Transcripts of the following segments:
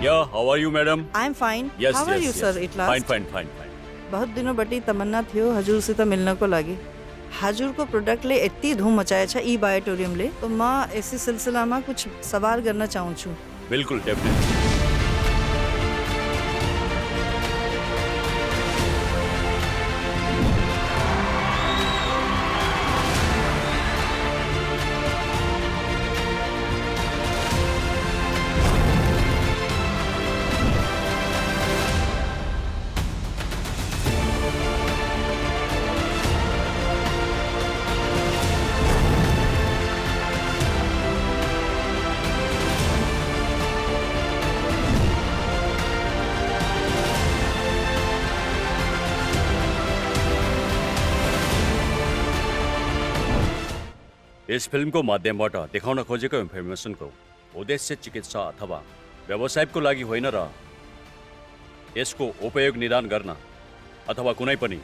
Yeah, how are you, madam? I am fine. Yes, how are yes, you yes. Sir it last? Fine. बहुत दिनों बटी तमन्ना थियो हजूर से तो मिलने को लागी. हजूर को प्रोडक्ट ले इतनी धूम मचाया छा ई बायोटोरियम ले तो मां ऐसी सिलसिला में कुछ सवाल करना चाहूँ छू. बिल्कुल, definitely. यस फिल्मको माध्यमबाट देखाउन खोजेको इन्फर्मेसनको उद्देश्य चिकित्सा अथवा व्यवसायको लागि होइन र यसको उपयोग निदान गर्न अथवा कुनै पनि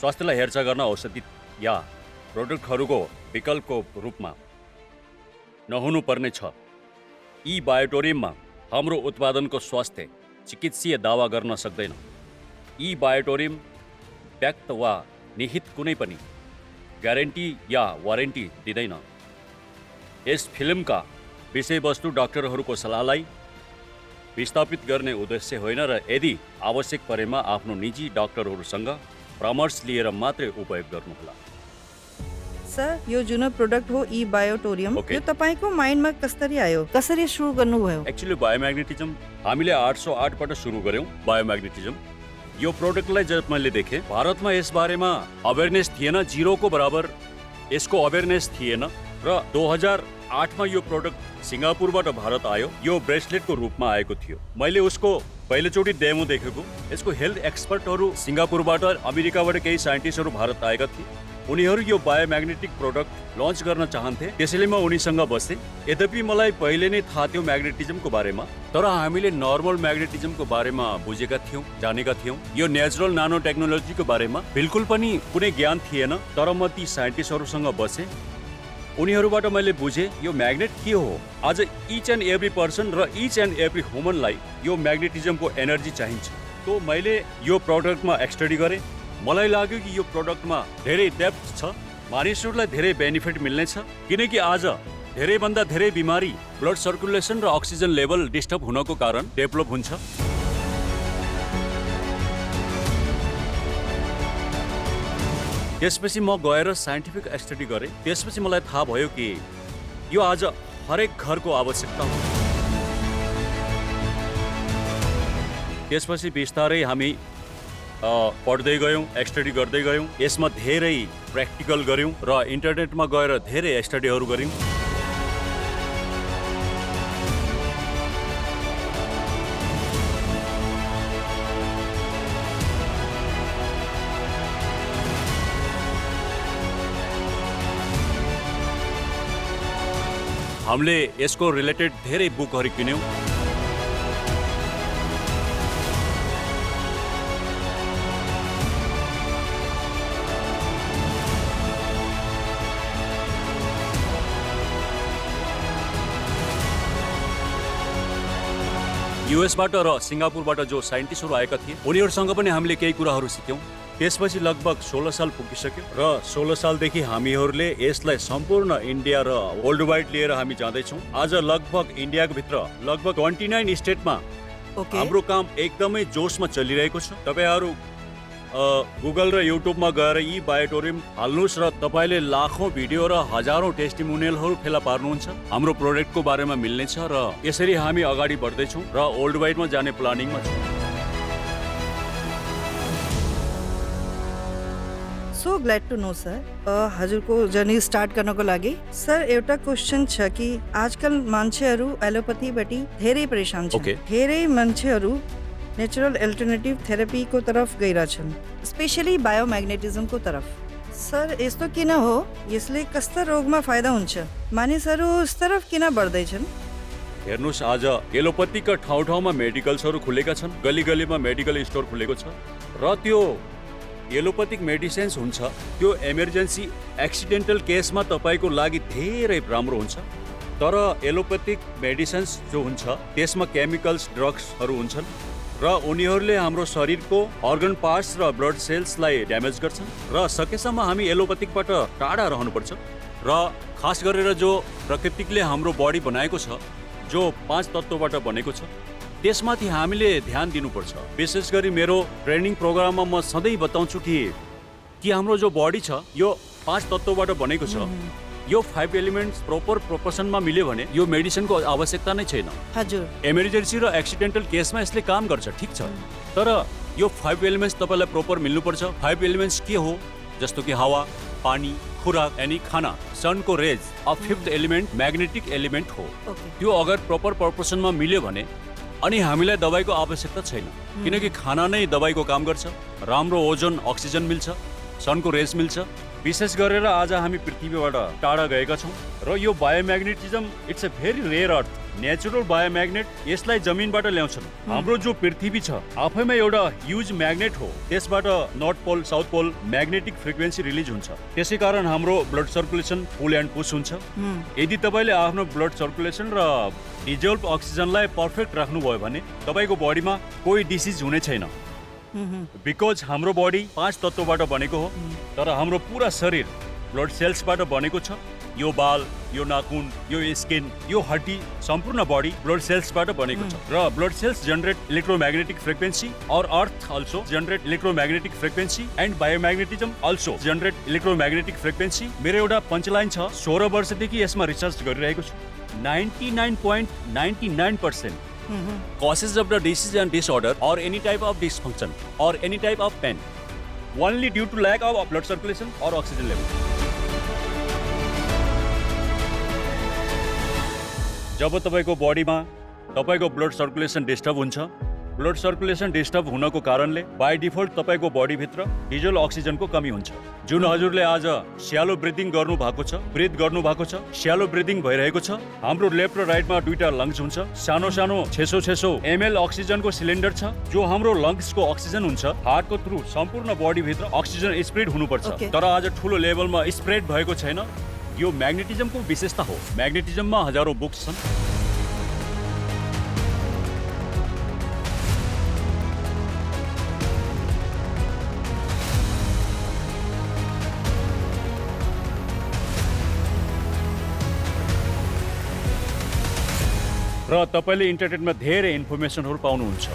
स्वास्थ्यलाई हेरचाह गर्न औषधि या प्रोडक्टहरूको विकल्पको रूपमा नहुनुपर्ने छ. यी बायोटोरियममा हाम्रो उत्पादनको स्वास्थ्य चिकित्सीय दावा गर्न सक्दैन. यी बायोटोरियम व्यक्त वा निहित कुनै पनि ग्यारेन्टी या वारेन्टी दिँदैन. यस फिल्मका विषयवस्तु डाक्टरहरूको सल्लाहलाई विस्थापित गर्ने उद्देश्य होइन र यदि आवश्यक परेमा आफ्नो निजी डाक्टरहरूसँग परामर्श लिएर मात्रै उपयोग गर्नुहोला. सर यो जुनो प्रोडक्ट हो ई बायोटोरियम Okay. यो तपाईको माइन्डमा कसरी आयो? कसरी सुरु गर्नुभयो? एक्चुअली बायोम्याग्नेटिजम हामीले 808 बाट सुरु गर्यौं. बायोम्याग्नेटिजम यो प्रोडक्टलाई जब मैले देखेँ भारतमा यस बारेमा अवेरनेस थिएन, जिरोको बराबर यसको अवेरनेस थिएन र 2008 मा यो प्रोडक्ट सिङ्गापुरबाट भारत आयो. यो ब्रेसलेटको रूपमा आएको थियो. मैले उसको पहिलोचोटि डेमो देखेको. यसको हेल्थ एक्सपर्टहरू सिङ्गापुरबाट अमेरिकाबाट केही साइन्टिस्टहरू भारत आएका थिए. उनीहरू यो बायोम्याग्नेटिक प्रोडक्ट लन्च गर्न चाहन्थे, त्यसैले म उनीसँग बसेँ. यद्यपि मलाई पहिले नै थाहा थियो म्याग्नेटिजमको बारेमा, तर हामीले नर्मल म्याग्नेटिजमको बारेमा बुझेका थियौँ, जानेका थियौँ. यो नेचुरल नानो टेक्नोलोजीको बारेमा बिल्कुल पनि कुनै ज्ञान थिएन. तर म ती साइन्टिस्टहरूसँग बसेँ. उनीहरूबाट मैले बुझेँ यो म्याग्नेट के हो. आज इच एन्ड एभ्री पर्सन र इच एन्ड एभ्री ह्युमनलाई यो म्याग्नेटिजमको एनर्जी चाहिन्छ. तो मैले यो प्रोडक्टमा स्टडी गरेँ. मलाई लाग्यो कि यो प्रोडक्टमा धेरै डेप्थ छ, मानिसहरूलाई धेरै बेनिफिट मिल्नेछ. किनकि आज धेरैभन्दा धेरै बिमारी ब्लड सर्कुलेसन र अक्सिजन लेभल डिस्टर्ब हुनको कारण डेभलप हुन्छ. त्यसपछि म गएर साइन्टिफिक स्टडी गरेँ. त्यसपछि मलाई थाहा भयो कि यो आज हरेक घरको आवश्यकता हो. त्यसपछि बिस्तारै हामी पढ्दै गयौँ, स्टडी गर्दै गयौँ. यसमा धेरै प्र्याक्टिकल गऱ्यौँ र इन्टरनेटमा गएर धेरै स्टडीहरू गऱ्यौँ. हामीले यसको रिलेटेड धेरै बुकहरू किन्यौँ. युएसबाट र सिङ्गापुरबाट जो साइन्टिस्टहरू आएका थिए उनीहरूसँग पनि हामीले केही कुराहरू सिक्यौँ. त्यसपछि लगभग 16 साल पुगिसक्यो र 16 सालदेखि हामीहरूले यसलाई सम्पूर्ण इन्डिया र वर्ल्ड वाइड लिएर हामी जाँदैछौँ. आज लगभग इन्डियाको भित्र लगभग 29 स्टेटमा हाम्रो काम एकदमै जोसमा चलिरहेको छ. तपाईँहरू गुगल र युट्युबमा गएर यी बायोटोरियम हाल्नुहोस् र तपाईँले लाखौँ भिडियो र हजारौँ टेस्टिमोनियलहरू फेला पार्नुहुन्छ. हाम्रो प्रोडक्टको बारेमा मिल्नेछ र यसरी हामी अगाडि बढ्दैछौँ र वर्ल्ड वाइडमा जाने प्लानिङमा छौँ. So glad to know sir. हजुरको जर्नी स्टार्ट गर्नको लागि सर एउटा क्वेसन छ कि आजकल मान्छेहरू एलोपैथीबाट धेरै परेशान छन्. Okay. धेरै मान्छेहरू नेचुरल अल्टरनेटिभ थेरापीको तरफ गइरहेछन्, स्पेशली बायोम्याग्नेटिजमको तरफ. सर यस्तो किन हो? यसले कस्ता रोगमा फाइदा हुन्छ? मानिसहरू उस तरफ किन बढ्दैछन्? हेर्नुहोस्, आज एलोपैथीका ठाउँ ठाउँमा मेडिकल्सहरू खुलेका छन्. गली गलीमा मेडिकल स्टोर खुलेको छ र त्यो एलोपैथिक मेडिसिन्स हुन्छ त्यो इमर्जेन्सी एक्सिडेन्टल केसमा तपाईँको लागि धेरै राम्रो हुन्छ. तर एलोपेथिक मेडिसिन्स जो हुन्छ त्यसमा केमिकल्स ड्रग्सहरू हुन्छन् र उनीहरूले हाम्रो शरीरको अर्गन पार्ट्स र ब्लड सेल्सलाई ड्यामेज गर्छन् र सकेसम्म हामी एलोपेथिकबाट टाढा रहनुपर्छ र खास गरेर जो प्रकृतिले हाम्रो बडी बनाएको छ जो 5 तत्त्वबाट बनेको छ त्यसमाथि हामीले ध्यान दिनुपर्छ। विशेष गरी मेरो ट्रेनिङ प्रोग्राममा म सधैँ बताउँछु कि हाम्रो जो बडी छ यो 5 तत्त्वबाट बनेको छ। यो 5 एलिमेन्ट्स प्रोपर प्रोपोर्सनमा मिल्यो भने यो मेडिसिनको आवश्यकता नै छैन। हजुर, इमर्जेन्सी र एक्सिडेन्टल केसमा यसले काम गर्छ, ठिक छ, तर यो 5 एलिमेन्ट्स तपाईँलाई प्रोपर मिल्नुपर्छ। 5 एलिमेन्ट्स के हो? जस्तो कि हावा, पानी, खुराक यानी खाना, सनको रेज। अब 5th एलिमेन्ट म्याग्नेटिक एलिमेन्ट हो। त्यो अगर प्रोपर प्रोपोर्सनमा मिल्यो भने अनि हामीलाई दबाईको आवश्यकता छैन, किनकि खाना नै दबाईको काम गर्छ। राम्रो ओजन अक्सिजन मिल्छ, सनको रेज मिल्छ। विशेष गरेर आज हामी पृथ्वीबाट टाढा गएका छौँ र यो biomagnetism it's a very rare earth, natural biomagnet. यसलाई जमिनबाट ल्याउँछन्। हाम्रो जो पृथ्वी छ आफैमा एउटा ह्युज म्याग्नेट हो। त्यसबाट north pole south pole magnetic frequency release हुन्छ। त्यसै कारण हाम्रो blood circulation pull and push हुन्छ। यदि तपाईँले आफ्नो ब्लड सर्कुलेसन र डिजोल्भ अक्सिजनलाई पर्फेक्ट राख्नुभयो भने तपाईँको बडीमा कोही डिसिज हुने छैन। बिकज हाम्रो बडी 5 तत्त्वबाट बनेको हो, तर हाम्रो पुरा शरीर ब्लड सेल्सबाट बनेको छ। यो बाल, यो नाखुन, यो स्किन, यो हड्डी, सम्पूर्ण बडी ब्लड सेल्सबाट बनेको छ र blood cells generate electromagnetic frequency और earth also generate electromagnetic frequency and biomagnetism also generate electromagnetic frequency. मेरो एउटा पञ्चलाइन छ, 16 वर्षदेखि यसमा रिसर्च गरिरहेको छु। 99.99% causes of the disease and disorder or any type of dysfunction or any type of pain only due to lack of blood circulation or oxygen level. जब तपाईको बडीमा तपाईको ब्लड सर्कुलेसन डिस्टर्ब हुन्छ, ब्लड सर्कुलेसन डिस्टर्ब हुनको कारणले by default तपाईको body भित्र diesel अक्सिजनको कमी हुन्छ। जुन हजुरले आज स्यालो ब्रिदिङ गर्नु भएको छ, ब्रिथ गर्नु भएको छ, स्यालो ब्रिदिङ भइरहेको छ। हाम्रो लेफ्ट र राइटमा दुईटा लङ्स हुन्छ। सानो सानो 600 ml अक्सिजनको सिलिन्डर छ जो हाम्रो लङ्सको अक्सिजन हुन्छ। हार्टको थ्रु सम्पूर्ण बडी भित्र अक्सिजन स्प्रेड हुनुपर्छ, तर आज ठुलो लेभलमा स्प्रेड भएको छैन। यो म्याग्नेटिजमको विशेषता हो। म्याग्नेटिजममा हजारौं बुक्स छन्। र तपाईले इन्टरनेटमा धेरै इन्फर्मेसनहरू पाउनुहुन्छ।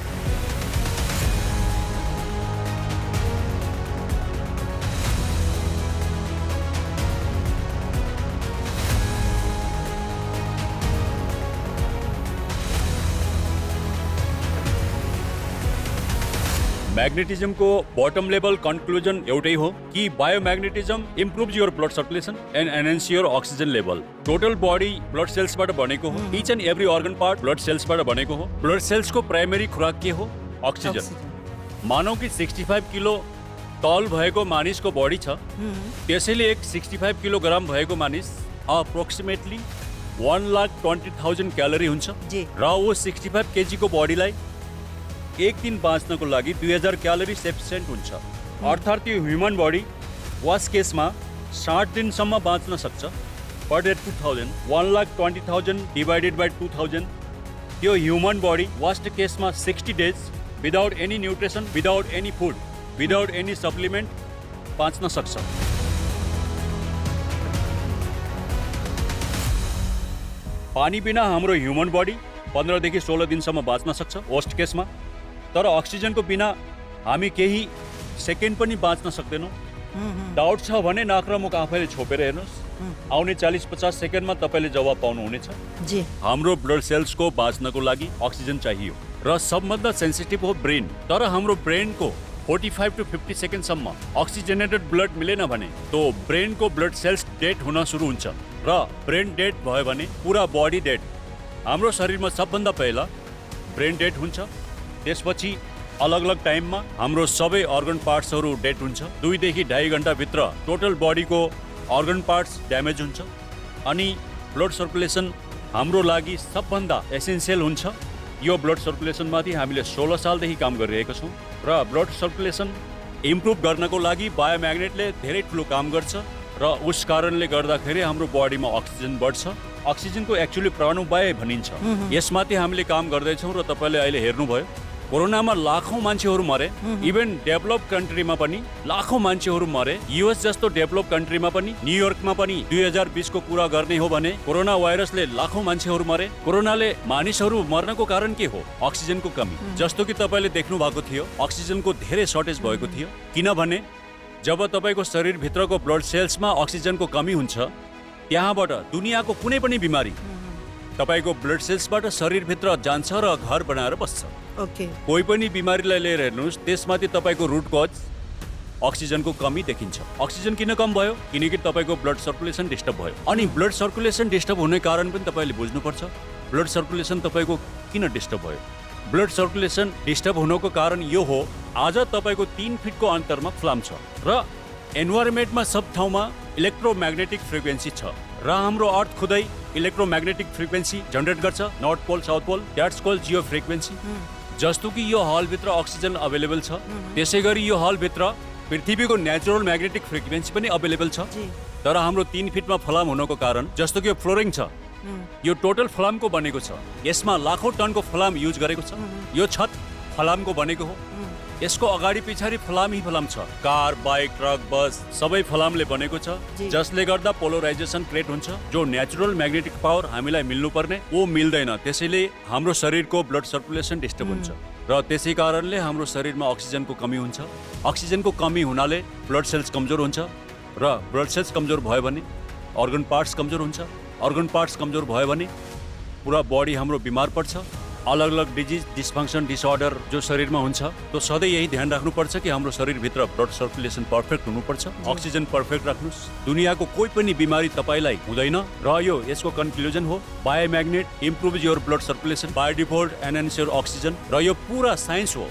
म्याग्नेटिजमको बटम लेभल कन्क्लुजन एउटै हो कि biomagnetism improves your blood circulation and enhance your oxygen level. Total body blood सेल्सबाट बनेको हो। Each and every organ part blood सेल्सबाट बनेको हो। ब्लड सेल्सको प्राइमेरी खुराक के हो? अक्सिजन। मानौ कि 65 किलो तौल भएको मानिसको बडी छ, त्यसैले एक 65 किलोग्राम भएको मानिस अप्रोक्सिमेटली 1,20,000 क्यालोरी हुन्छ र वो 65 केजीको बडीलाई एक दिन बाँच्नको लागि 2000 क्यालोरी सफिसिएन्ट हुन्छ। अर्थात् यो ह्युमन बडी वास्ट केसमा 60 दिनसम्म बाँच्न सक्छ। पर डे 2000, 1,20,000 डिभाइडेड बाई 2000, त्यो ह्युमन बडी वास्ट केसमा 60 days without any nutrition, without any food, without any supplement बाँच्न सक्छ। पानी बिना हाम्रो ह्युमन बडी 15 देखि 16 दिनसम्म बाँच्न सक्छ वर्स्ट केसमा। तर अक्सिजनको बिना हामी केही सेकेन्ड पनि बाँच्न सक्दैनौँ। डाउट छ भने नाक र मुख आफैले छोपेर हेर्नुहोस्, आउने 40-50 सेकेन्डमा तपाईँले जवाब पाउनुहुनेछ। हाम्रो ब्लड सेल्सको बाँच्नको लागि अक्सिजन चाहियो र सबभन्दा सेन्सिटिभ हो ब्रेन। तर हाम्रो ब्रेनको 45 to 50 सेकेन्डसम्म अक्सिजनेटेड ब्लड मिलेन भने तो ब्रेनको ब्लड सेल्स डेड हुन सुरु हुन्छ र ब्रेन डेड भयो भने पुरा बडी डेड। हाम्रो शरीरमा सबभन्दा पहिला ब्रेन डेड हुन्छ, त्यसपछि अलग अलग टाइममा हाम्रो सबै अर्गन पार्ट्सहरू डेड हुन्छ। 2 देखि 2.5 घण्टाभित्र टोटल बडीको अर्गन पार्ट्स ड्यामेज हुन्छ अनि ब्लड सर्कुलेसन हाम्रो लागि सबभन्दा एसेन्सियल हुन्छ। यो ब्लड सर्कुलेसनमाथि हामीले 16 सालदेखि काम गरिरहेका छौँ र ब्लड सर्कुलेसन इम्प्रुभ गर्नको लागि बायोम्याग्नेटले धेरै ठुलो काम गर्छ र उस कारणले गर्दाखेरि हाम्रो बडीमा अक्सिजन बढ्छ अक्सिजनको एक्चुअली प्राणवायु भनिन्छ। यसमाथि हामीले काम गर्दैछौँ र तपाईँले अहिले हेर्नुभयो कोरोनामा लाखौं मान्छेहरू मरे। इभन डेभलप कन्ट्रीमा पनि लाखौं मान्छेहरू मरे। युएस जस्तो डेभलप कन्ट्रीमा पनि, न्युयोर्कमा पनि 2020 को कुरा गर्ने हो भने कोरोना भाइरसले लाखौं मान्छेहरू मरे। कोरोनाले मानिसहरू मर्नको कारण के हो? अक्सिजनको कमी। जस्तो कि तपाईँले देख्नु भएको थियो अक्सिजनको धेरै सर्टेज भएको थियो। किनभने जब तपाईँको शरीरभित्रको ब्लड सेल्समा अक्सिजनको कमी हुन्छ त्यहाँबाट दुनियाँको कुनै पनि बिमारी तपाईको ब्लड सेल्सबाट शरीरभित्र जान्छ र घर बनाएर बस्छ। ओके। कोही पनि बिमारीलाई लिएर हेर्नुहोस् त्यसमाथि तपाईँको रुट कज अक्सिजनको कमी देखिन्छ। अक्सिजन किन कम भयो? किनकि तपाईँको ब्लड सर्कुलेसन डिस्टर्ब भयो। अनि ब्लड सर्कुलेसन डिस्टर्ब हुने कारण पनि तपाईँले बुझ्नुपर्छ। ब्लड सर्कुलेसन तपाईँको किन डिस्टर्ब भयो? ब्लड सर्कुलेसन डिस्टर्ब हुनुको कारण यो हो आज तपाईँको 3 फिटको अन्तरमा फ्लाम छ र एन्भाइरोमेन्टमा सब ठाउँमा इलेक्ट्रोम्याग्नेटिक फ्रिक्वेन्सी छ र हाम्रो अर्थ खुदै इलेक्ट्रोम्याग्नेटिक फ्रिक्वेन्सी जनरेट गर्छ। North pole south pole that's called geo frequency. जस्तो कि यो हलभित्र अक्सिजन अवेलेबल छ त्यसै गरी यो हलभित्र पृथ्वीको नेचुरल म्याग्नेटिक फ्रिक्वेन्सी पनि अवेलेबल छ। तर हाम्रो 3 फिटमा फलाम हुनुको कारण जस्तो कि यो फ्लोरिङ छ यो टोटल फलामको बनेको छ। यसमा लाखौं टनको फलाम युज गरेको छ। यो छत फलामको बनेको हो। यसको अगाडि पछाडि फलाम ही फलाम छ। कार बाइक ट्रक बस सबै फलामले बनेको छ जसले गर्दा पोलराइजेसन क्रिएट हुन्छ। जो नेचुरल म्याग्नेटिक पावर हामीलाई मिल्नुपर्ने वो मिल्दैन। त्यसैले हाम्रो शरीरको ब्लड सर्कुलेसन डिस्टर्ब हुन्छ र त्यसै कारणले हाम्रो शरीरमा अक्सिजनको कमी हुन्छ। अक्सिजनको कमी हुनाले ब्लड सेल्स कमजोर हुन्छ र ब्लड सेल्स कमजोर भयो भने अर्गन पार्ट्स कमजोर हुन्छ। अर्गन पार्ट्स कमजोर भयो भने पुरा बडी हाम्रो बिमार पर्छ। अलग अलग डिजिज डिस्फङ्सन डिसअर्डर जो शरीरमा हुन्छ तो सधैँ यही ध्यान राख्नुपर्छ कि हाम्रो शरीरभित्र ब्लड सर्कुलेसन पर्फेक्ट हुनुपर्छ। अक्सिजन पर्फेक्ट राख्नुहोस्। दुनियाँको कोही पनि बिमारी तपाईँलाई हुँदैन र यो यसको कन्क्लुजन हो biomagnet improve your blood circulation by default enhance your oxygen. र यो पुरा साइन्स हो।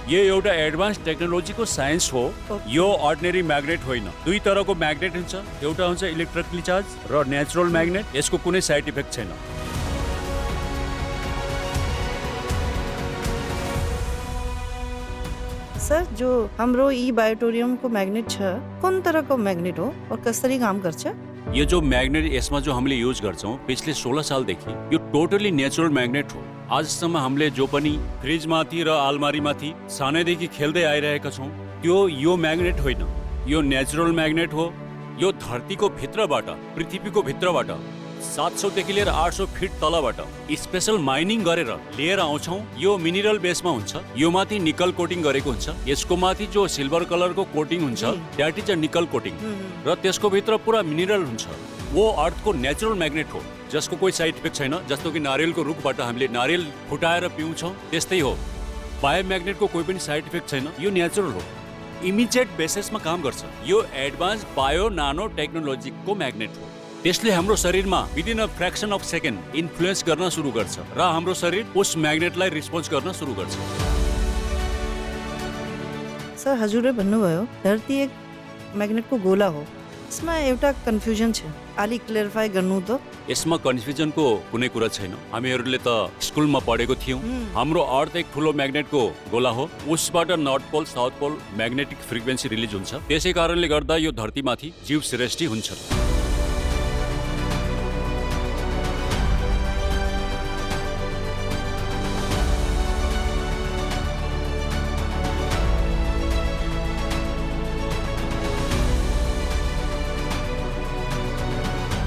यो एउटा एडभान्स टेक्नोलोजीको साइन्स हो। यो अर्डिनरी म्याग्नेट होइन। दुई तरहको म्याग्नेट हुन्छ। एउटा हुन्छ इलेक्ट्रिकली चार्ज र नेचुरल म्याग्नेट। यसको कुनै साइड इफेक्ट छैन। सर जो हाम्रो ई बायोटोरियम को मैग्नेट छ कुन तरह को मैग्नेट हो और कसरी काम गर्छ? यो जो म्याग्नेट यसमा जो हामीले युज गर्छौं पिछले 16 सालदेखि यो टोटली नेचुरल म्याग्नेट हो। आजसम्म हामीले जो पनि फ्रिजमाथि र आलमारीमाथि सानैदेखि खेल्दै आइरहेका छौं त्यो यो म्याग्नेट होइन। यो नेचुरल म्याग्नेट हो। यो धरतीको भित्रबाट पृथ्वीको भित्रबाट 700 देखि लिएर 800 फिट तलबाट स्पेशल माइनिङ गरेर लिएर आउँछौं। यो मिनरल बेसमा हुन्छ। यो माथि निकल कोटिङ गरेको हुन्छ। यसको माथि जो सिल्भर कलरको कोटिङ हुन्छ द्याट इज अ निकल कोटिङ र त्यसको भित्र पुरा मिनरल हुन्छ। वो अर्थको नेचुरल म्याग्नेट हो जसको कोही साइड इफेक्ट छैन। जस्तो कि नारियलको रुखबाट हामीले नारियल फुटाएर पिउँछौं त्यस्तै हो। बायोम्याग्नेटको कोही पनि साइड इफेक्ट छैन। यो नेचुरल हो। इमिडिएट बेसिसमा काम गर्छ। यो एडभान्स बायो नानो टेक्नोलोजीको म्याग्नेट हो। त्यसले हाम्रो शरीरमा within a fraction of second influence गर्न सुरु गर्छ र हाम्रो शरीर उस म्याग्नेटलाई रिस्पोन्स गर्न सुरु गर्छ। सर हजुरले भन्नुभयो धरती एक म्याग्नेटको गोला हो। यसमा एउटा कन्फ्युजन छ। अलि क्लियरिफाई गर्नु त। यसमा कन्फ्युजनको कुनै कुरा छैन। हामीहरूले त स्कुलमा पढेको थियौं। हाम्रो अर्थ एक ठुलो म्याग्नेटको गोला हो। उसबाट north pole south pole magnetic frequency release हुन्छ। त्यसै कारणले गर्दा यो धरतीमाथि जीव सृष्टि हुन्छ।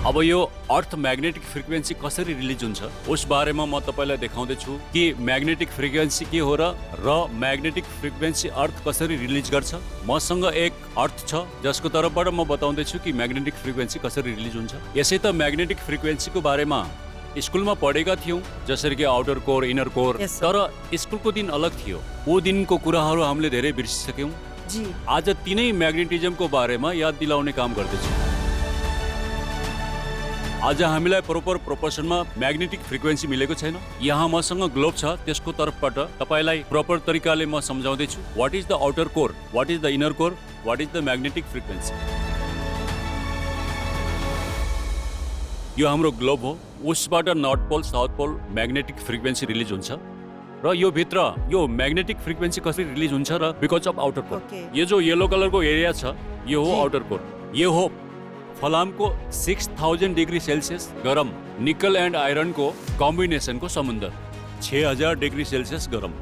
अब यो अर्थ म्याग्नेटिक फ्रिक्वेन्सी कसरी रिलिज हुन्छ उस बारेमा म तपाईलाई देखाउँदै छु कि म्याग्नेटिक फ्रिक्वेन्सी के हो र म्याग्नेटिक फ्रिक्वेन्सी अर्थ कसरी रिलिज गर्छ। मसँग एक अर्थ छ जसको तर्फबाट म बताउँदै छु कि म्याग्नेटिक फ्रिक्वेन्सी कसरी रिलिज हुन्छ। यसै त म्याग्नेटिक फ्रिक्वेन्सीको बारेमा स्कुलमा पढेका थियौं जसरी कि आउटर कोर इनर कोर। तर स्कुलको दिन अलग थियो। वो दिनको कुराहरू हामीले धेरै बिर्सिसक्यौं। आज तीनै म्याग्नेटिजमको बारेमा याद दिलाउने काम गर्दैछु। आज हामीलाई प्रोपर प्रोपोर्सनमा म्याग्नेटिक फ्रिक्वेन्सी मिलेको छैन। यहाँ मसँग ग्लोब छ त्यसको तर्फबाट तपाईलाई प्रोपर तरिकाले म सम्झाउँदै छु what is the outer core, what is the inner core, what is the magnetic frequency. यो हाम्रो ग्लोब हो। उसबाट north pole south pole magnetic frequency release हुन्छ र यो भित्र यो म्याग्नेटिक फ्रिक्वेन्सी कसरी रिलिज हुन्छ र बिकज अफ आउटर कोर। यो जो येलो कलरको एरिया छ यो हो आउटर कोर। यो हो फलाम को 6000 डिग्री सेल्सियस गरम, निकल एंड आयरन को कॉम्बिनेशन को समुंदर 6000 डिग्री सेल्सियस गरम।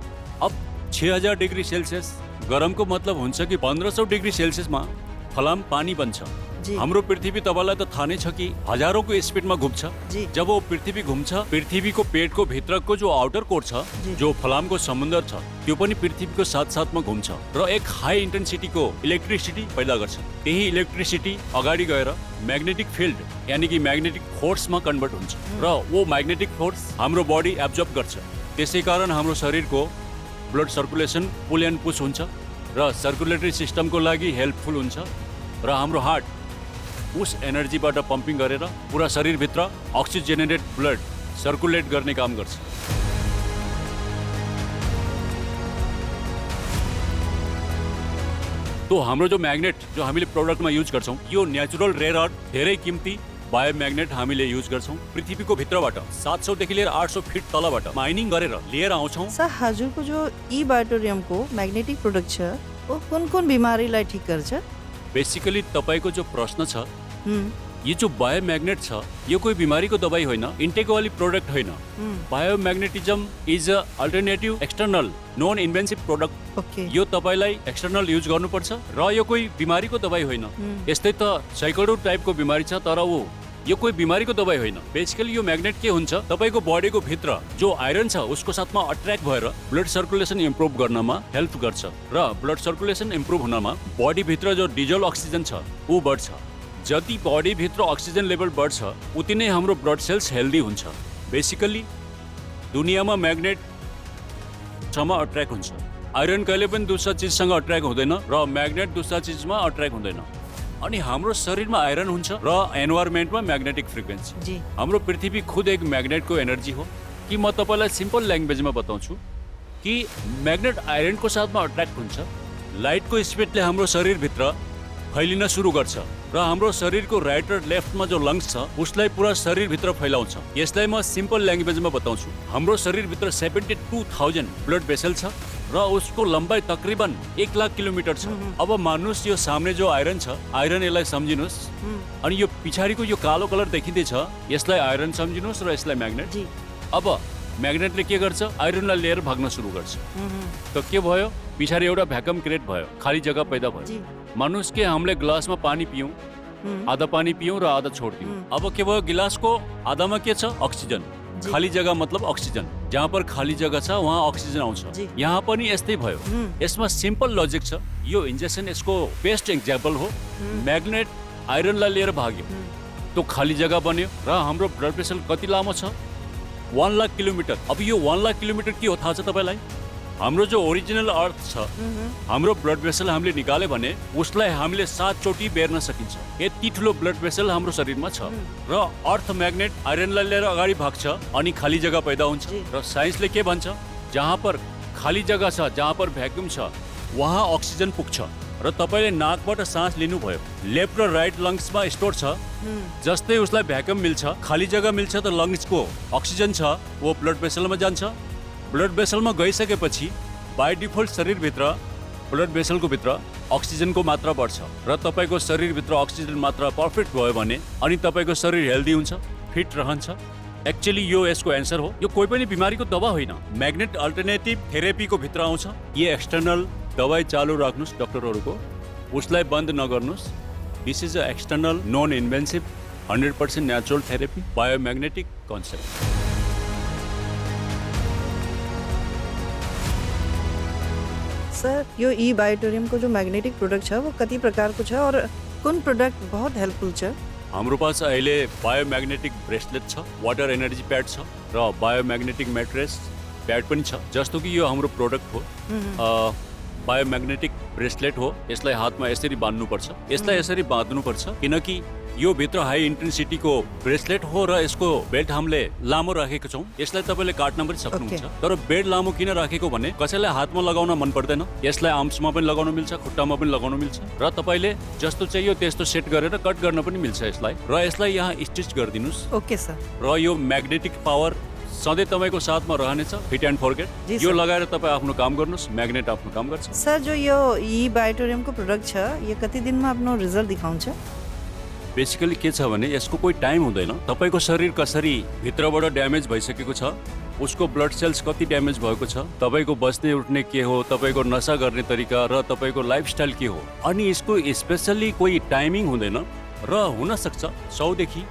अब 6000 डिग्री सेल्सियस गरम को मतलब हुन्छ कि 1500 डिग्री सेल्सियसमा फलाम पानी बन्छ। जी। हाम्रो पृथ्वी तपाईँलाई त थाहा नै छ कि हजारौंको स्पिडमा घुम्छ। जी। जब वो पृथ्वी घुम्छ, पृथ्वीको पेटको भित्रको जो आउटर कोर छ, जी। जो फलामको समुद्र छ, त्यो पनि पृथ्वीको साथसाथमा घुम्छ र एक हाई इन्टेन्सिटीको इलेक्ट्रिसिटी पैदा गर्छ। त्यही इलेक्ट्रिसिटी अगाडि गएर म्याग्नेटिक फिल्ड यानी कि म्याग्नेटिक फोर्समा कन्भर्ट हुन्छ र वो म्याग्नेटिक फोर्स हाम्रो बडी एब्जर्ब गर्छ। त्यसै कारण हाम्रो शरीरको blood circulation pull and push हुन्छ र सर्कुलेटरी सिस्टमको लागि हेल्पफुल हुन्छ र हाम्रो हार्ट उस एनर्जीबाट पम्पिङ गरेर पुरा शरीरभित्र अक्सिजेनेटेड ब्लड सर्कुलेट गर्ने काम गर्छ। तो हाम्रो जो म्याग्नेट जो हामीले प्रोडक्टमा युज गर्छौं, यो नेचुरल रेयर अर्थ धेरै किम्ती बायोम्याग्नेट हामीले युज गर्छौं। पृथ्वीको भित्रबाट 700 देखि लिएर 800 फिट तलबाट माइनिङ गरेर लिएर आउँछौं। सर हजुरको जो ई बायोटोरियम को मैग्नेटिक प्रोडक्ट छ वो कुन बिमारीलाई ठिक गर्छ? बेसिकली तपाईको जो प्रश्न छ, ये जो बायोमैग्नेट छ, यो कोई बीमारी को दवाई होइन, इन्टेक वाली प्रोडक्ट होइन। Biomagnetism is a alternative external non invasive product. Okay. यो तपाईलाई एक्सटर्नल युज गर्नुपर्छ र यो कोही बिमारीको दवाई होइन। यस्तै त सैकडौं टाइपको बिमारी छ, तर वो यो कोही बिमारीको दवाई होइन। बेसिकली यो म्याग्नेट के हुन्छ, तपाईको बडीको भित्र जो आइरन छ उसको साथमा अट्र्याक्ट भएर ब्लड सर्कुलेसन इम्प्रुभ गर्नमा हेल्प गर्छ र ब्लड सर्कुलेसन इम्प्रुभ हुनमा बडी भित्र जो डिजल अक्सिजन छ ऊ बढ्छ। जति बडी भित्र अक्सिजन लेभल बढ्छ उति नै हाम्रो ब्लड सेल्स हेल्दी हुन्छ। बेसिकली दुनियाँमा म्याग्नेट सँग अट्र्याक्ट हुन्छ। आइरन कहिले पनि दूसरा चिजसँग अट्र्याक्ट हुँदैन र म्याग्नेट दूसरा चिजमा अट्र्याक्ट हुँदैन। अनि हाम्रो शरीरमा आइरन हुन्छ र एन्भाइरोमेन्टमा म्याग्नेटिक फ्रिक्वेन्सी। जी। हाम्रो पृथ्वी खुद एक म्याग्नेटको एनर्जी हो। कि म तपाईलाई सिम्पल ल्याङ्ग्वेजमा बताउँछु कि म्याग्नेट आइरनको साथमा अट्र्याक्ट हुन्छ, लाइटको स्पिडले हाम्रो शरीरभित्र फैलिन सुरु गर्छ र हाम्रो शरीरको राइट र लेफ्टमा जो लङ्स छ उसलाई पुरा शरीरभित्र फैलाउँछ। यसलाई म सिम्पल ल्याङ्ग्वेजमा बताउँछु। हाम्रो शरीरभित्र 72,000 ब्लड भेसल छ र उसको लम्बाइ तकरिबन 1 लाख किलोमिटर छ। अब मान्नुहोस् यो सामने जो आइरन छ, आइरन यसलाई सम्झिनुहोस्, अनि यो पछाडिको यो कालो कलर देखिँदैछ यसलाई आइरन सम्झिनुहोस् र यसलाई म्याग्नेट। अब म्याग्नेटले के गर्छ, आइरनलाई लिएर भाग्न सुरु गर्छ। त के भयो, पछाडि एउटा भ्याकुम क्रिएट भयो, खाली जग्गा पैदा भयो। मानुस के हामीले ग्लासमा पानी पियौं, आधा पानी पियौं र आधा छोड्दियौं। अब के भयो, गिलासको आधामा के छ, अक्सिजन। खाली जग्गा मतलब अक्सिजन। जहाँ पर खाली जग्गा छ वहाँ अक्सिजन आउँछ। यहाँ पनि यस्तै भयो। यसमा सिम्पल लजिक छ। यो इन्जेक्सन यसको बेस्ट एक्जाम्पल हो। म्याग्नेट आइरनलाई लिएर भाग्यो तो खाली जग्गा बन्यो र हाम्रो ब्लड भेसल कति लामो छ, 1 लाख किलोमिटर। अब यो 1 लाख किलोमिटर के हो थाहा छ तपाईलाई? हाम्रो जो ओरिजिनल अर्थ छ, हाम्रो ब्लड भेसल हामीले निकाल्यो भने उसलाई हामीले 7 चोटि बेर्न सकिन्छ। यति ठुलो ब्लड भेसल हाम्रो शरीरमा छ र अर्थ म्याग्नेट आइरनलाई लिएर अगाडि भाग्छ अनि खाली जग्गा पैदा हुन्छ। र साइन्सले के भन्छ, जहाँ पर खाली जग्गा छ, जहाँ पर भ्याक्युम छ वहाँ अक्सिजन पुग्छ र तपाईले नाकबाट सास लिनुभयो, लेफ्ट र राइट लङ्समा स्टोर छ। जस्तै उसलाई भ्याक्युम मिल्छ, खाली जग्गा मिल्छ त लङ्सको अक्सिजन छ वो ब्लड भेसलमा जान्छ। ब्लड भेसलमा गइसकेपछि बाई डिफल्ट शरीरभित्र ब्लड भेसलको भित्र अक्सिजनको मात्रा बढ्छ र तपाईको शरीरभित्र अक्सिजन मात्रा पर्फेक्ट भयो भने अनि तपाईको शरीर हेल्दी हुन्छ, फिट रहन्छ। एक्चुअली यो यसको एन्सर हो। यो कोही पनि बिमारीको दवा होइन। म्याग्नेट अल्टरनेटिभ थेरेपीको भित्र आउँछ। ये एक्सटर्नल दवाई चालू राख्नुस् डाक्टरहरूको, उसलाई बन्द नगर्नुस्। This is a external non invasive 100% natural therapy, biomagnetic concept. Sir यो ई बायोटोरियम को जो मैग्नेटिक प्रोडक्ट छ वो कति प्रकार को छ और कुन प्रोडक्ट बहुत हेल्पफुल छ? हाम्रो पास अहिले बायोम्याग्नेटिक ब्रेसलेट छ, वाटर एनर्जी प्याड छ र बायोम्याग्नेटिक म्याट्रेस प्याड पनि छ। जस्तो कि यो हाम्रो प्रोडक्ट हो, बायोम्याग्नेटिक ब्रेसलेट हो। यसलाई हातमा यसरी बाँध्नुपर्छ, यसलाई यसरी बाँध्नुपर्छ किनकि यो भित्र हाई इन्टेन्सिटीको ब्रेसलेट हो र यसको बेल्ट हामीले लामो राखेको छौँ। यसलाई तपाईँले काट्न पनि सक्नुहुन्छ। तर बेल्ट लामो किन राखेको भने कसैलाई हातमा लगाउन मन पर्दैन, यसलाई आर्म्समा पनि लगाउन मिल्छ, खुट्टामा पनि लगाउन मिल्छ र तपाईँले जस्तो चाहियो त्यस्तो सेट गरेर कट गर्न पनि मिल्छ यसलाई। र यसलाई यहाँ स्टिच गरिदिनुस्। Okay sir. र यो म्याग्नेटिक पावर सधैँ तपाईँको साथमा रहनेछ, फिट एन्ड फर्गेट। यो लगाएर तपाईँ आफ्नो काम गर्नुहोस्, म्याग्नेट आफ्नो काम गर्छ। सर जो यो ई बायोटोरियम को प्रोडक्ट छ ये कति दिनमा आफ्नो रिजल्ट दिखाउँछ? बेसिकली के छ भने यसको कोही टाइम हुँदैन। तपाईँको शरीर कसरी भित्रबाट ड्यामेज भइसकेको छ, उसको ब्लड सेल्स कति ड्यामेज भएको छ, तपाईँको बस्ने उठ्ने के हो, तपाईँको नसा गर्ने तरिका र तपाईँको लाइफस्टाइल के हो, अनि यसको स्पेसल्ली कोही टाइमिङ हुँदैन र हुनसक्छ 100 देखि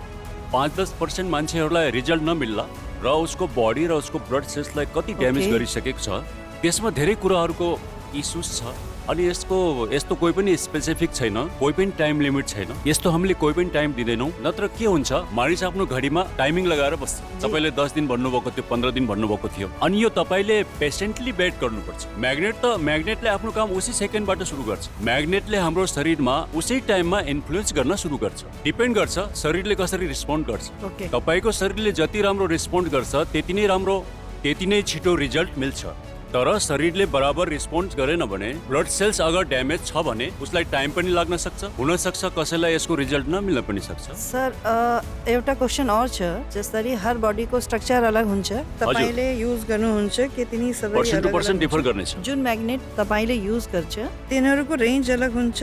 5-10% मान्छेहरूलाई रिजल्ट नमिल्ला र उसको बडी र उसको ब्लड सेल्सलाई कति ड्यामेज गरिसकेको छ त्यसमा धेरै कुराहरूको इस्युज छ। अनि यस्तो कोही पनि स्पेसिफिक छैन, कोही पनि टाइम लिमिट छैन, यस्तो हामीले कोही पनि टाइम दिँदैनौँ। नत्र के हुन्छ, मानिस आफ्नो घडीमा टाइमिङ लगाएर बस्छ। तपाईँले 10 दिन भन्नुभएको थियो, 15 दिन भन्नुभएको थियो, अनि यो तपाईँले पेसेन्टली वेट गर्नुपर्छ। म्याग्नेटले आफ्नो काम उसी सेकेन्डबाट सुरु गर्छ। म्याग्नेटले हाम्रो शरीरमा उसी टाइममा इन्फ्लुएन्स गर्न सुरु गर्छ। डिपेन्ड गर्छ शरीरले कसरी रिस्पोन्ड गर्छ। तपाईँको शरीरले जति राम्रो रिस्पोन्ड गर्छ त्यति नै छिटो रिजल्ट मिल्छ। तर शरीरले बराबर रिस्पोन्स गरेन भने, ब्लड सेल्स अगर ड्यामेज छ भने उसलाई टाइम पनि लाग्न सक्छ, हुन सक्छ कसैलाई यसको रिजल्ट नमिल्न पनि सक्छ। सर एउटा क्वेशन और छ, जसरी हर बडीको स्ट्रक्चर अलग हुन्छ, तपाईले युज गर्नुहुन्छ कि तिनी सबै पर्सन टु पर्सन डिफर गर्नेछ। जुन म्याग्नेट तपाईले युज गर्छ तिनीहरुको रेन्ज अलग हुन्छ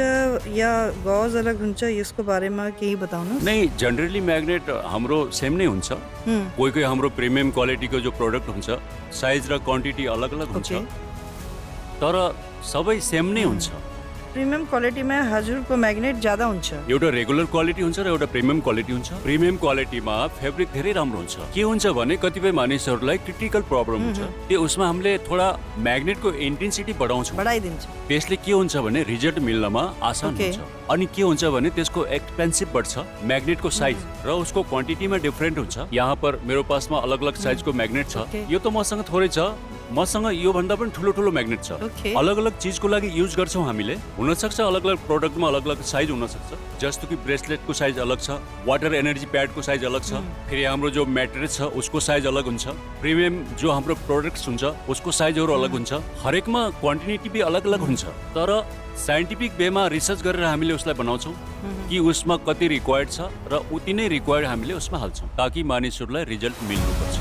या गज अलग हुन्छ, यसको बारेमा केही बताउनु? नहीं, जनरली म्याग्नेट हाम्रो सेम नै हुन्छ। कोही हाम्रो प्रिमियम क्वालिटीको जो प्रोडक्ट हुन्छ साइज र क्वान्टिटी अलग अलग हुन्छ, तर सबै सेम नै हुन्छ। प्रिमियम क्वालिटीमा हजुरको म्याग्नेट ज्यादा हुन्छ। एउटा रेगुलर क्वालिटी हुन्छ र एउटा प्रिमियम क्वालिटी हुन्छ। प्रिमियम क्वालिटीमा फेब्रिक धेरै राम्रो हुन्छ। के हुन्छ भने कतिपय मानिसहरूलाई क्रिटिकल प्रब्लम हुन्छ, त्यो उसमा हामीले थोडा म्याग्नेटको इन्टेन्सिटी बढाइदिन्छ। त्यसले के हुन्छ भने रिजल्ट मिल्नमा आसान हुन्छ। अनि के हुन्छ भने त्यसको एक्सपेन्सिभ बढ्छ। म्याग्नेटको साइज र उसको क्वान्टिटीमा डिफरेन्ट हुन्छ। यहाँ पर मेरो पासमा अलग अलग साइजको म्याग्नेट छ। यो त मसँग थोरै छ, मसँग यो भन्दा पनि ठुलो म्याग्नेट छ। अलग अलग चीजको लागि युज गर्छौँ हामीले। हुन सक्छ अलग अलग प्रोडक्टमा अलग अलग साइज हुन सक्छ, जस्तो कि ब्रेसलेटको साइज अलग छ, वाटर एनर्जी प्याडको साइज अलग छ, फेरि हाम्रो जो म्याट्रेस छ उसको साइज अलग हुन्छ, प्रिमियम जो हाम्रो प्रोडक्ट्स हुन्छ उसको साइजहरू अलग हुन्छ। हरेकमा क्वान्टिटी पनि अलग अलग हुन्छ। तर साइन्टिफिक वेमा रिसर्च गरेर हामीले उसलाई बनाउँछौँ कि उसमा कति रिक्वायर्ड छ र उति नै रिक्वायर्ड हामीले उसमा हाल्छौँ, ताकि मानिसहरूलाई रिजल्ट मिल्नुपर्छ।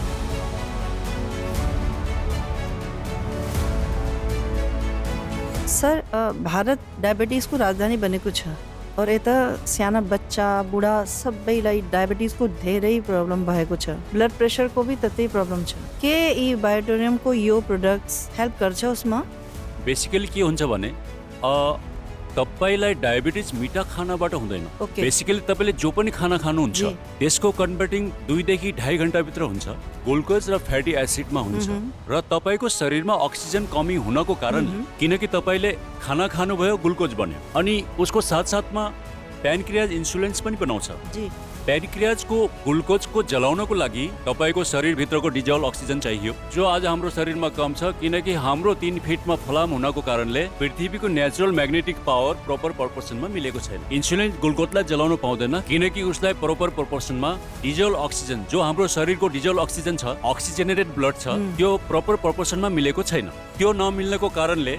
सर भारत डायबिटिजको राजधानी बनेको छ और यता साना बच्चा बुढा सबैलाई डायबिटिजको धेरै प्रब्लम भएको छ। ब्लड प्रेसरको भी त्यतै प्रब्लम छ। के यी बायोटोनियमको यो प्रोडक्ट्स हेल्प गर्छ उसमा? बेसिकली के हुन्छ भने तपाईलाई डायबिटिज मिठा खानाबाट हुँदैन। बेसिकली तपाईले जो पनि खाना खानुहुन्छ त्यसको कन्भर्टिङ 2 देखि 2.5 घण्टाभित्र हुन्छ, ग्लुकोज र फ्याटी एसिडमा हुन्छ। र तपाईको शरीरमा अक्सिजन कमी हुनको कारण, किनकि तपाईले खाना खानुभयो ग्लुकोज बन्यो, अनि उसको साथसाथमा प्यानक्रियाज इन्सुलिन्स पनि बनाउँछ। प्यानक्रियाजको ग्लुकोजको जलाउनको लागि तपाईको शरीरभित्रको डिजल्भ अक्सिजन चाहियो, जो आज हाम्रो शरीरमा कम छ, किनकि हाम्रो 3 फिटमा फलाम हुनको कारणले पृथ्वीको नेचुरल म्याग्नेटिक पावर प्रोपर प्रोपोर्सनमा मिलेको छैन। इन्सुलिन ग्लुकोजलाई जलाउन पाउँदैन, किनकि उसलाई प्रोपर प्रोपोर्सनमा डिजल्भ अक्सिजन, जो हाम्रो शरीरको डिजल्भ अक्सिजन छ, अक्सिजनेटेड ब्लड छ, त्यो प्रोपर प्रोपोर्सनमा मिलेको छैन। त्यो नमिल्नको कारणले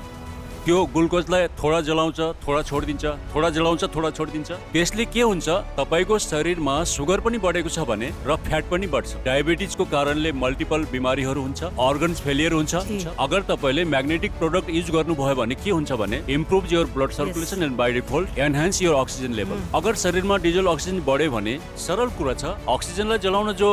त्यो ग्लुकोजलाई थोडा जलाउँछ, थोडा छोडिदिन्छ, थोडा जलाउँछ, थोडा छोडिदिन्छ। त्यसले के हुन्छ, तपाईको शरीरमा सुगर पनि बढेको छ भने र फ्याट पनि बढ्छ। डायबिटिजको कारणले मल्टिपल बिमारीहरू हुन्छ, अर्गन्स फेलियर हुन्छ। अगर तपाईले म्याग्नेटिक प्रोडक्ट युज गर्नुभयो भने के हुन्छ भने improve your blood circulation and by default enhance your oxygen level. अगर शरीरमा डिजल अक्सिजन बढ्यो भने सरल कुरा छ, अक्सिजनलाई जलाउन जो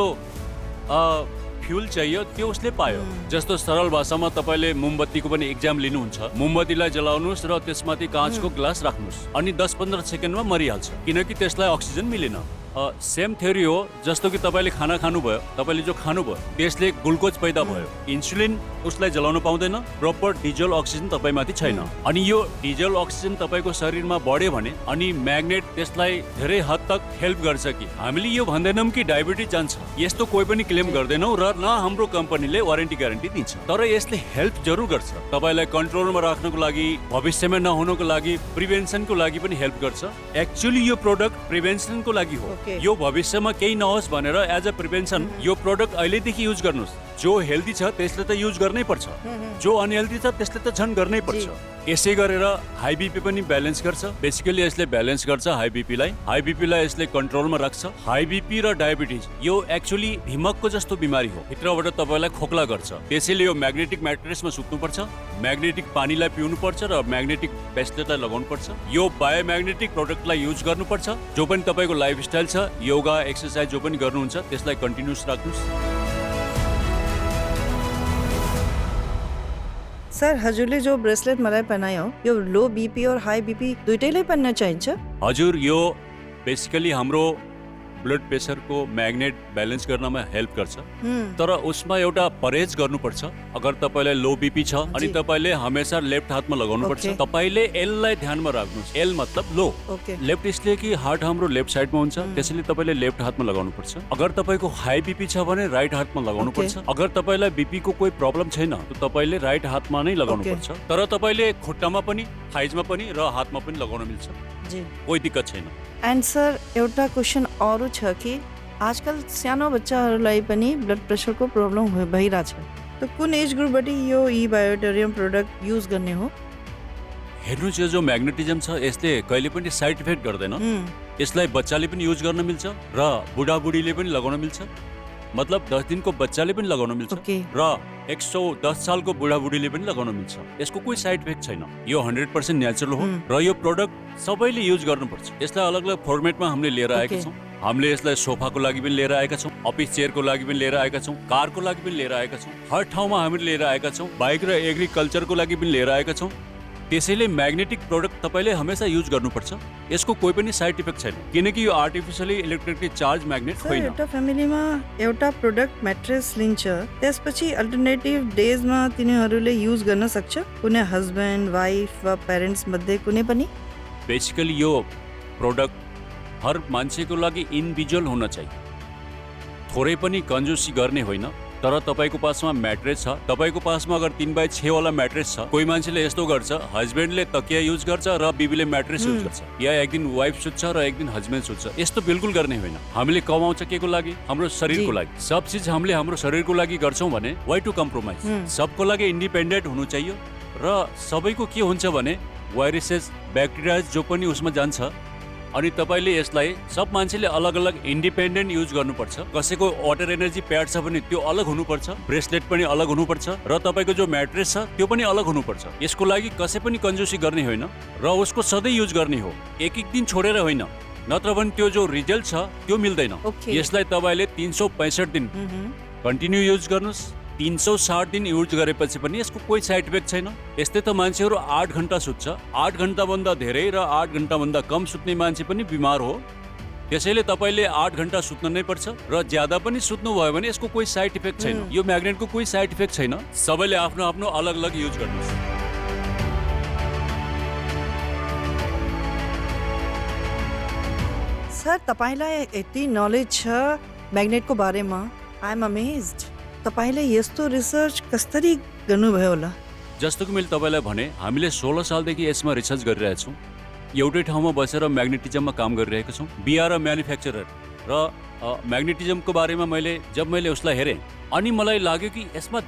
फ्युल चाहियो त्यो उसले पायो। जस्तो सरल भाषामा तपाईले मोमबत्तीको पनि एक्जाम लिनुहुन्छ। मोमबत्तीलाई जलाउनुस् र त्यसमाथि काँचको ग्लास राख्नुस्, अनि 10-15 सेकेन्डमा मरिहाल्छ, किनकि त्यसलाई अक्सिजन मिलेन। सेम थ्योरी हो, जस्तो कि तपाईले खाना खानुभयो, तपाईले जो खानुभयो त्यसले ग्लुकोज पैदा भयो, इन्सुलिन उसलाई जलाउन पाउँदैन, प्रपर डिजल अक्सिजन तपाईमाथि छैन, अनि यो डिजल अक्सिजन तपाईको शरीरमा बढ्यो भने अनि म्याग्नेट त्यसलाई धेरै हद तक हेल्प गर्छ। कि हामीले यो भन्दैनौँ कि डायबिटिज जान्छ, यस्तो कोही पनि क्लेम गर्दैनौँ र न हाम्रो कम्पनीले वारेन्टी ग्यारेन्टी दिन्छ, तर यसले हेल्प जरुर गर्छ। तपाईलाई कन्ट्रोलमा राख्नको लागि, भविष्यमा नहुनको लागि, प्रिभेन्सनको लागि पनि हेल्प गर्छ। एक्चुअली यो प्रोडक्ट प्रिभेन्सनको लागि हो, ओके यो भविष्यमा केही नहोस् भनेर एज अ प्रिभेन्सन यो प्रोडक्ट अहिलेदेखि युज गर्नुहोस्। जो हेल्दी छ त्यसले त युज गर्नै पर्छ, जो अनहेल्दी छ त्यसले त झन् गर्नै पर्छ। यसै गरेर हाई बिपी पनि ब्यालेन्स गर्छ। बेसिकली यसले ब्यालेन्स गर्छ हाई बिपीलाई यसले कन्ट्रोलमा राख्छ। हाई बिपी र डायबिटिज यो एक्चुअली भिमकको जस्तो बिमारी हो, भित्रबाट तपाईँलाई खोक्ला गर्छ। त्यसैले यो म्याग्नेटिक म्याट्रेसमा सुत्नुपर्छ, म्याग्नेटिक पानीलाई पिउनुपर्छ र म्याग्नेटिक ब्रेसलेटलाई लगाउनुपर्छ। यो बायोम्याग्नेटिक प्रोडक्टलाई युज गर्नुपर्छ। जो पनि तपाईँको लाइफस्टाइल छ, योगा एक्सर्साइज जो पनि गर्नुहुन्छ त्यसलाई कन्टिन्युस राख्नुहोस्। सर हजुरले जो ब्रेसलेट मलाई पहनायो यो लो बीपी और हाई बीपी दुईटैलाई पहन्न चाहिन्छ? हजुर यो बेसिकली हाम्रो ब्लड प्रेसरको म्याग्नेट ब्यालेन्स गर्नमा हेल्प गर्छ, तर उसमा एउटा परहेज गर्नुपर्छ। अगर तपाईँलाई लो बीपी छ अनि तपाईँले हमेशा लेफ्ट हातमा लगाउनु पर्छ। तपाईँले एललाई ध्यानमा राख्नुहोस्। एल मतलब लो, लेफ्ट इसलिए कि हार्ट हाम्रो लेफ्ट साइडमा हुन्छ, त्यसैले तपाईँले लेफ्ट हातमा लगाउनु पर्छ। अगर तपाईँको हाई बीपी छ भने राइट हातमा लगाउनु पर्छ। अगर तपाईँलाई बीपीको कोही प्रब्लम छैन त तपाईँले राइट हातमा नै लगाउनु पर्छ। तर तपाईँले खुट्टामा पनि, थाइजमा पनि र हातमा पनि लगाउन मिल्छ, कोही दिक्कत छैन। एन्ड सर एउटा क्वेसन अरू छ कि आजकल सानो बच्चाहरूलाई पनि ब्लड प्रेसरको प्रब्लम भइरहेछ, त कुन एज ग्रुपबाट यो बायोटेरियम प्रोडक्ट युज गर्ने हो? हेर्नुहोस्, यो जो म्याग्नेटिजम छ यसले कहिले पनि साइड इफेक्ट गर्दैन। यसलाई बच्चाले पनि युज गर्न मिल्छ र बुढाबुढीले पनि लगाउन मिल्छ। मतलब 10 दिनको बच्चाले पनि लगाउन मिल्छ र 110 सालको बुढाबुढीले पनि लगाउन मिल्छ। यसको कोही साइड इफेक्ट छैन। यो 100% नेचुरल हो र यो प्रोडक्ट सबैले युज गर्नुपर्छ। यसलाई अलग अलग फर्मेटमा हामीले लिएर आएका छौँ। हामीले यसलाई सोफाको लागि पनि लिएर आएका छौँ, अफिस चेयरको लागि पनि लिएर आएका छौँ, कारको लागि पनि लिएर आएका छौँ, हर ठाउँमा हामीले लिएर आएका छौँ, बाइक र एग्रिकल्चरको लागि पनि लिएर आएका छौँ। त्यसैले म्याग्नेटिक प्रोडक्ट तपाईँले हमेसा युज गर्नुपर्छ। यसको कोही पनि साइड इफेक्ट छैन, किनकि यो आर्टिफिसियली इलेक्ट्रिकली चार्ज म्याग्नेट होइन। एउटा फ्यामिलीमा एउटा प्रोडक्ट म्याट्रेस लिन्छ, त्यसपछि अल्टरनेटिभ डेजमा तिनीहरूले युज गर्न सक्छ कुनै हस्बेन्ड वाइफ वा पेरेन्ट्स मध्ये कुनै पनि? बेसिकली यो प्रोडक्ट हर मान्छेको लागि इन्डिभिजुअल हुन चाहिए, थोरै पनि कन्जुसी गर्ने होइन। तर तपाईँको पासमा म्याट्रेस छ, तपाईँको पासमा अगर 3x6 वाला म्याट्रेस छ, कोही मान्छेले यस्तो गर्छ, हस्बेन्डले तकिया युज गर्छ र बीबीले म्याट्रेस युज गर्छ, या एक दिन वाइफ सुत्छ र एक दिन हस्बेन्ड सुत्छ। यस्तो बिल्कुल गर्ने होइन। हामीले कमाउँछ केको लागि? हाम्रो शरीरको लागि। सब चिज हामीले हाम्रो शरीरको लागि गर्छौँ भने वाइ टु कम्प्रोमाइज? सबको लागि इन्डिपेन्डेन्ट हुनु चाहियो र सबैको के हुन्छ भने भाइरसेस ब्याक्टेरिया जो पनि उसमा जान्छ। अनि तपाईँले यसलाई सब मान्छेले अलग अलग इन्डिपेन्डेन्ट युज गर्नुपर्छ। कसैको वाटर एनर्जी प्याड छ भने त्यो अलग हुनुपर्छ, ब्रेसलेट पनि अलग हुनुपर्छ र तपाईँको जो म्याट्रेस छ त्यो पनि अलग हुनुपर्छ। यसको लागि कसै पनि कन्जुसी गर्ने होइन र उसको सधैँ युज गर्ने हो, एक एक दिन छोडेर होइन, नत्र भने त्यो जो रिजल्ट छ त्यो मिल्दैन। यसलाई तपाईँले 365 दिन कन्टिन्यू युज गर्नुहोस्। 360 दिन युज गरेपछि पनि यसको कोही साइड इफेक्ट छैन। यस्तै त मान्छेहरू 8 घण्टा सुत्छ, 8 घण्टाभन्दा धेरै र 8 घण्टाभन्दा कम सुत्ने मान्छे पनि बिमार हो। त्यसैले तपाईँले 8 घण्टा सुत्न नै पर्छ र ज्यादा पनि सुत्नु भयो भने यसको कोही साइड इफेक्ट छैन। यो म्याग्नेटको कोही साइड इफेक्ट छैन। सबैले आफ्नो आफ्नो अलग अलग युज गर्नुहोस्। सर तपाईँलाई यति नलेज छ म्याग्नेटको बारेमा, आई एम अमेज्ड। तपाईले यस्तो रिसर्च कसरी गर्नुभयो होला? जस्तो कि मैले तपाईँलाई भने, हामीले 16 सालदेखि यसमा रिसर्च गरिरहेछौँ। एउटै ठाउँमा बसेर म्याग्नेटिजममा काम गरिरहेका छौँ। वी आर अ म्यानुफ्याक्चरर र म्याग्नेटिजमको बारेमा जब मैले उसलाई हेरेँ अनि मलाई लाग्यो कि यसमा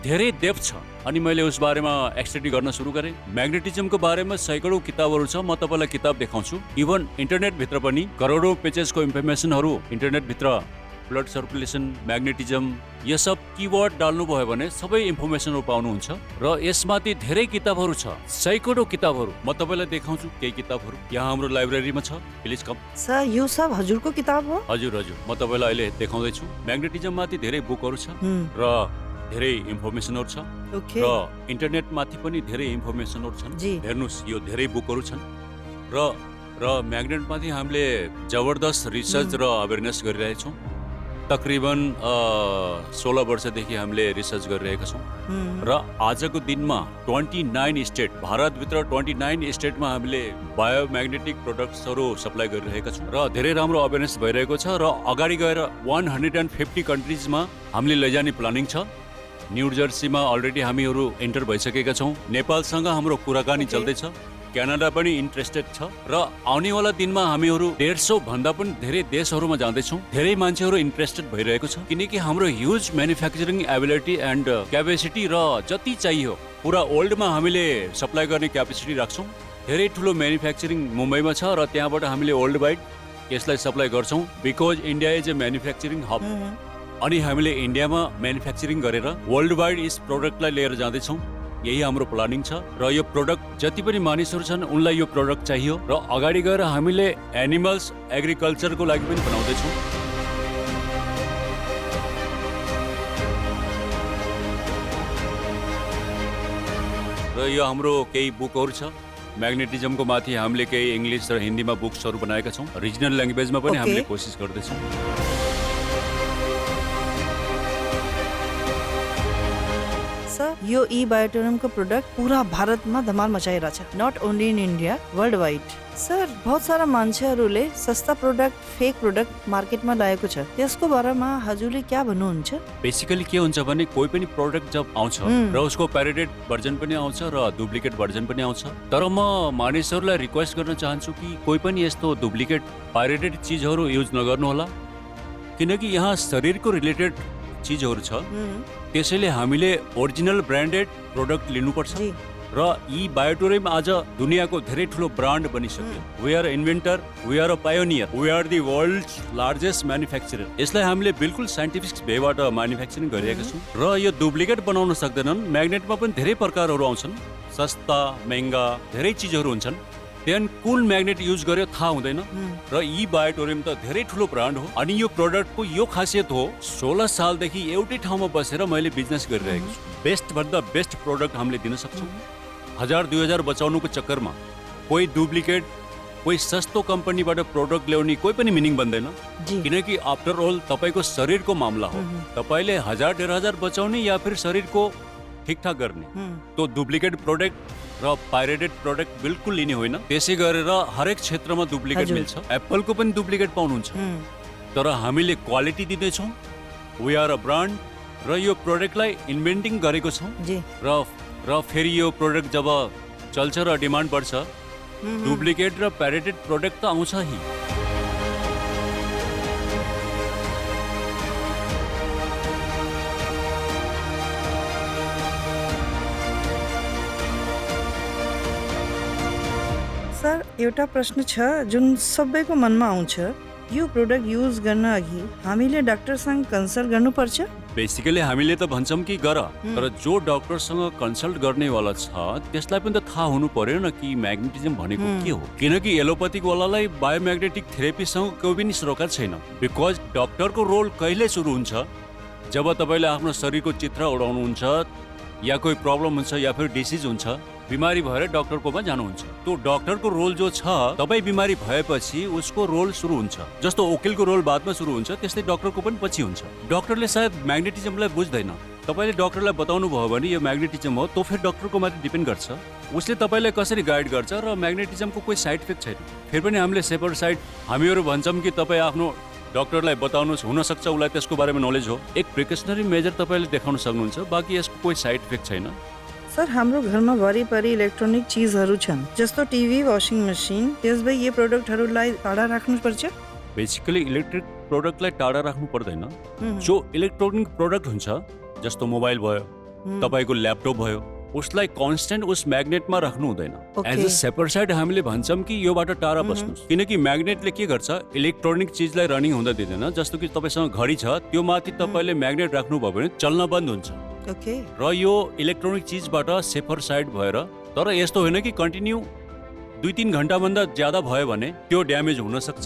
धेरै डेप्थ छ, अनि मैले उस बारेमा स्टडी गर्न सुरु गरेँ। म्याग्नेटिजमको बारेमा सैकडौँ किताबहरू छ, म तपाईँलाई किताब देखाउँछु। इभन इन्टरनेटभित्र पनि करोडौँ पेजेसको इन्फर्मेसनहरू इन्टरनेटभित्र, ब्लड सर्कुलेसन, म्याग्नेटिजम, यो सब किवर्ड डाल्नुभयो भने सबै इन्फर्मेसनहरू पाउनुहुन्छ। र यसमाथि धेरै किताबहरू छ, सैकडौँ किताबहरू। म तपाईँलाई देखाउँछु केही किताबहरू, यहाँ हाम्रो लाइब्रेरीमा छ, प्लिज कम। सर यो सब हजुरको किताब हो? हजुर हजुर, म तपाईँलाई अहिले देखाउँदैछु। म्याग्नेटिजम माथि धेरै बुकहरू छ र धेरै इन्फर्मेसनहरू छ र इन्टरनेटमाथि पनि धेरै इन्फर्मेसनहरू छन्। हेर्नुहोस्, यो धेरै बुकहरू छन् र म्याग्नेटमाथि हामीले जबरदस्त रिसर्च र अवेरनेस गरिरहेछौँ। तकरिबन 16 वर्षदेखि हामीले रिसर्च गरिरहेका छौँ र आजको दिनमा 29 स्टेट, भारतभित्र 29 स्टेटमा हामीले बायोम्याग्नेटिक प्रोडक्ट्सहरू सप्लाई गरिरहेका छौँ र धेरै राम्रो अवेरनेस भइरहेको छ र अगाडि गएर 150 कन्ट्रिजमा हामीले लैजाने प्लानिङ छ। न्यू जर्सीमा अलरेडी हामीहरू एन्टर भइसकेका छौँ। नेपालसँग हाम्रो कुराकानी चल्दैछ। क्यानाडा पनि इन्ट्रेस्टेड छ र आउनेवाला दिनमा हामीहरू 150 भन्दा पनि धेरै देशहरूमा जाँदैछौँ। धेरै मान्छेहरू इन्ट्रेस्टेड भइरहेको छ किनकि हाम्रो huge manufacturing ability and capacity र जति चाहियो पुरा वर्ल्डमा हामीले सप्लाई गर्ने क्यापेसिटी राख्छौँ। धेरै ठुलो म्यानुफ्याक्चरिङ मुम्बईमा छ र त्यहाँबाट हामीले वर्ल्ड वाइड यसलाई सप्लाई गर्छौँ because India is a manufacturing hub. अनि हामीले इन्डियामा म्यानुफ्याक्चरिङ गरेर वर्ल्ड वाइड यस प्रोडक्टलाई लिएर जाँदैछौँ। यही हाम्रो प्लानिङ छ र यो प्रोडक्ट जति पनि मानिसहरू छन् उनलाई यो प्रोडक्ट चाहियो र अगाडि गएर हामीले एनिमल्स एग्रिकल्चरको लागि पनि बनाउँदैछौँ। र यो हाम्रो केही बुकहरू छ म्याग्नेटिजमको माथि हामीले केही इङ्ग्लिस र हिन्दीमा बुक्सहरू बनाएका छौँ। रिजनल ल्याङ्ग्वेजमा पनि हामीले कोसिस गर्दैछौँ। सर यो ई बायोटोनियमको प्रोडक्ट पूरा भारतमा धमाल मचाइरहेछ, not only in India, worldwide. Sir बहुत सारा मान्छेहरूले सस्ता प्रोडक्ट फेक प्रोडक्ट मार्केटमा ल्याएको छ, त्यसको बारेमा हजुरले क्या भन्नुहुन्छ? बेसिकली के हुन्छ भने कोही पनि प्रोडक्ट जब आउँछ र उसको प्यारेटेड भर्जन पनि आउँछ र डुप्लिकेट भर्जन पनि आउँछ। तर म मानिसहरूलाई रिक्वेस्ट गर्न चाहन्छु कि कोही पनि यस्तो डुप्लिकेट पाइरेटेड चिजहरू युज नगर्नु होला किनकि यहाँ शरीरको रिलेटेड चिजहरू छ। त्यसैले हामीले ओरिजिनल ब्रान्डेड प्रोडक्ट लिनुपर्छ र यी बायोटोनियम आज दुनियाँको धेरै ठुलो ब्रान्ड बनिसक्यो। We are inventor, we are a pioneer, we are the world's largest manufacturer. यसलाई हामीले बिल्कुल साइन्टिफिक वेबाट म्यानुफ्याक्चरिङ गरिरहेका छौँ र यो डुप्लिकेट बनाउन सक्दैनन्। म्याग्नेटमा पनि धेरै प्रकारहरू आउँछन्, सस्ता महँगा धेरै चिजहरू हुन्छन्। देन कुन म्याग्नेट युज गर्यो थाहा हुँदैन र यी बायोटोनियम त धेरै ठुलो ब्रान्ड हो। अनि यो प्रोडक्टको यो खासियत हो 16 सालदेखि एउटै ठाउँमा बसेर मैले बिजनेस गरिरहेको छु। बेस्ट भन्दा बेस्ट प्रोडक्ट हामीले दिन सक्छौँ। 1000-2000 बचाउनुको चक्करमा कोही डुप्लिकेट कोही सस्तो कम्पनीबाट प्रोडक्ट ल्याउने कोही पनि मिनिङ बन्दैन किनकि आफ्टर अल तपाईँको शरीरको मामला हो। तपाईँले 1000-1500 बचाउने या फिर शरीरको ठिकठाक गर्ने। तो डुप्लिकेट प्रोडक्ट र पाइरेटेड प्रोडक्ट बिल्कुल लिने होइन। त्यसै गरेर हरेक क्षेत्रमा डुप्लिकेट मिल्छ। एप्पलको पनि डुप्लिकेट पाउनुहुन्छ तर हामीले क्वालिटी दिँदैछौँ। वी आर अ ब्रान्ड र यो प्रोडक्टलाई इन्भेन्टिङ गरेको छौँ र फेरि यो प्रोडक्ट जब चल्छ र डिमान्ड बढ्छ डुप्लिकेट र पाइरेटेड प्रोडक्ट त आउँछ ही। सर एउटा प्रश्न छ जुन सबैको मनमा आउँछ, यो प्रोडक्ट युज गर्न अघि हामीले डाक्टरसँग कन्सल्ट गर्नुपर्छ? बेसिकली हामीले त भन्छौँ कि गर, तर जो डक्टरसँग कन्सल्ट गर्नेवाला छ त्यसलाई पनि त थाहा हुनु पर्यो न कि म्याग्नेटिजम भनेको के हो। किनकि एलोपैथिक वालालाई बायोम्याग्नेटिक थेरेपीसँग कोही पनि सरोकार छैन। बिकज डक्टरको रोल कहिले सुरु हुन्छ जब तपाईँले आफ्नो शरीरको चित्र उडाउनुहुन्छ या कोही प्रब्लम हुन्छ या फिर डिसिज हुन्छ, बिमारी भएर डक्टरकोमा जानुहुन्छ। तो डक्टरको रोल जो छ तपाईँ बिमारी भएपछि उसको रोल सुरु हुन्छ। जस्तो वकिलको रोल बादमा सुरु हुन्छ त्यस्तै डक्टरको पनि पछि हुन्छ। डक्टरले सायद म्याग्नेटिजमलाई बुझ्दैन, तपाईँले डक्टरलाई बताउनु भयो भने यो म्याग्नेटिजम हो तो फिर डक्टरको माथि डिपेन्ड गर्छ उसले तपाईँलाई कसरी गाइड गर्छ। र म्याग्नेटिजमको कोही साइड इफेक्ट छैन। फेरि पनि हामीले सेपर साइड हामीहरू भन्छौँ कि तपाईँ आफ्नो डक्टरलाई बताउनुहोस्, हुनसक्छ उसलाई त्यसको बारेमा नलेज हो। एक प्रिकसनरी मेजर तपाईँले देखाउन सक्नुहुन्छ, बाँकी यसको कोही साइड इफेक्ट छैन। सर हाम्रो घरमा वरिपरि इलेक्ट्रोनिक चिजहरू छन् जस्तो टिभी, वासिङ मसिन, त्यसबै यो प्रोडक्टहरूलाई टाढा राख्नुपर्छ? बेसिकली इलेक्ट्रिक प्रोडक्टलाई टाढा राख्नु पर्दैन। जो इलेक्ट्रोनिक प्रोडक्ट हुन्छ जस्तो मोबाइल भयो, तपाईँको ल्यापटप भयो, उसलाई कन्स्टेन्ट उस म्याग्नेटमा राख्नु हुँदैन। एज अ सेपर साइड हामीले भन्छौँ कि योबाट टाढा बस्नुहोस् किनकि म्याग्नेटले के गर्छ इलेक्ट्रोनिक चिजलाई रनिङ हुँदा दिँदैन। जस्तो कि तपाईँसँग घडी छ त्यो माथि तपाईँले म्याग्नेट राख्नुभयो भने चल्न बन्द हुन्छ। र यो इलेक्ट्रोनिक चिजबाट सेफर साइड भएर, तर यस्तो होइन कि कन्टिन्यू 2-3 घण्टाभन्दा ज्यादा भयो भने त्यो ड्यामेज हुन सक्छ,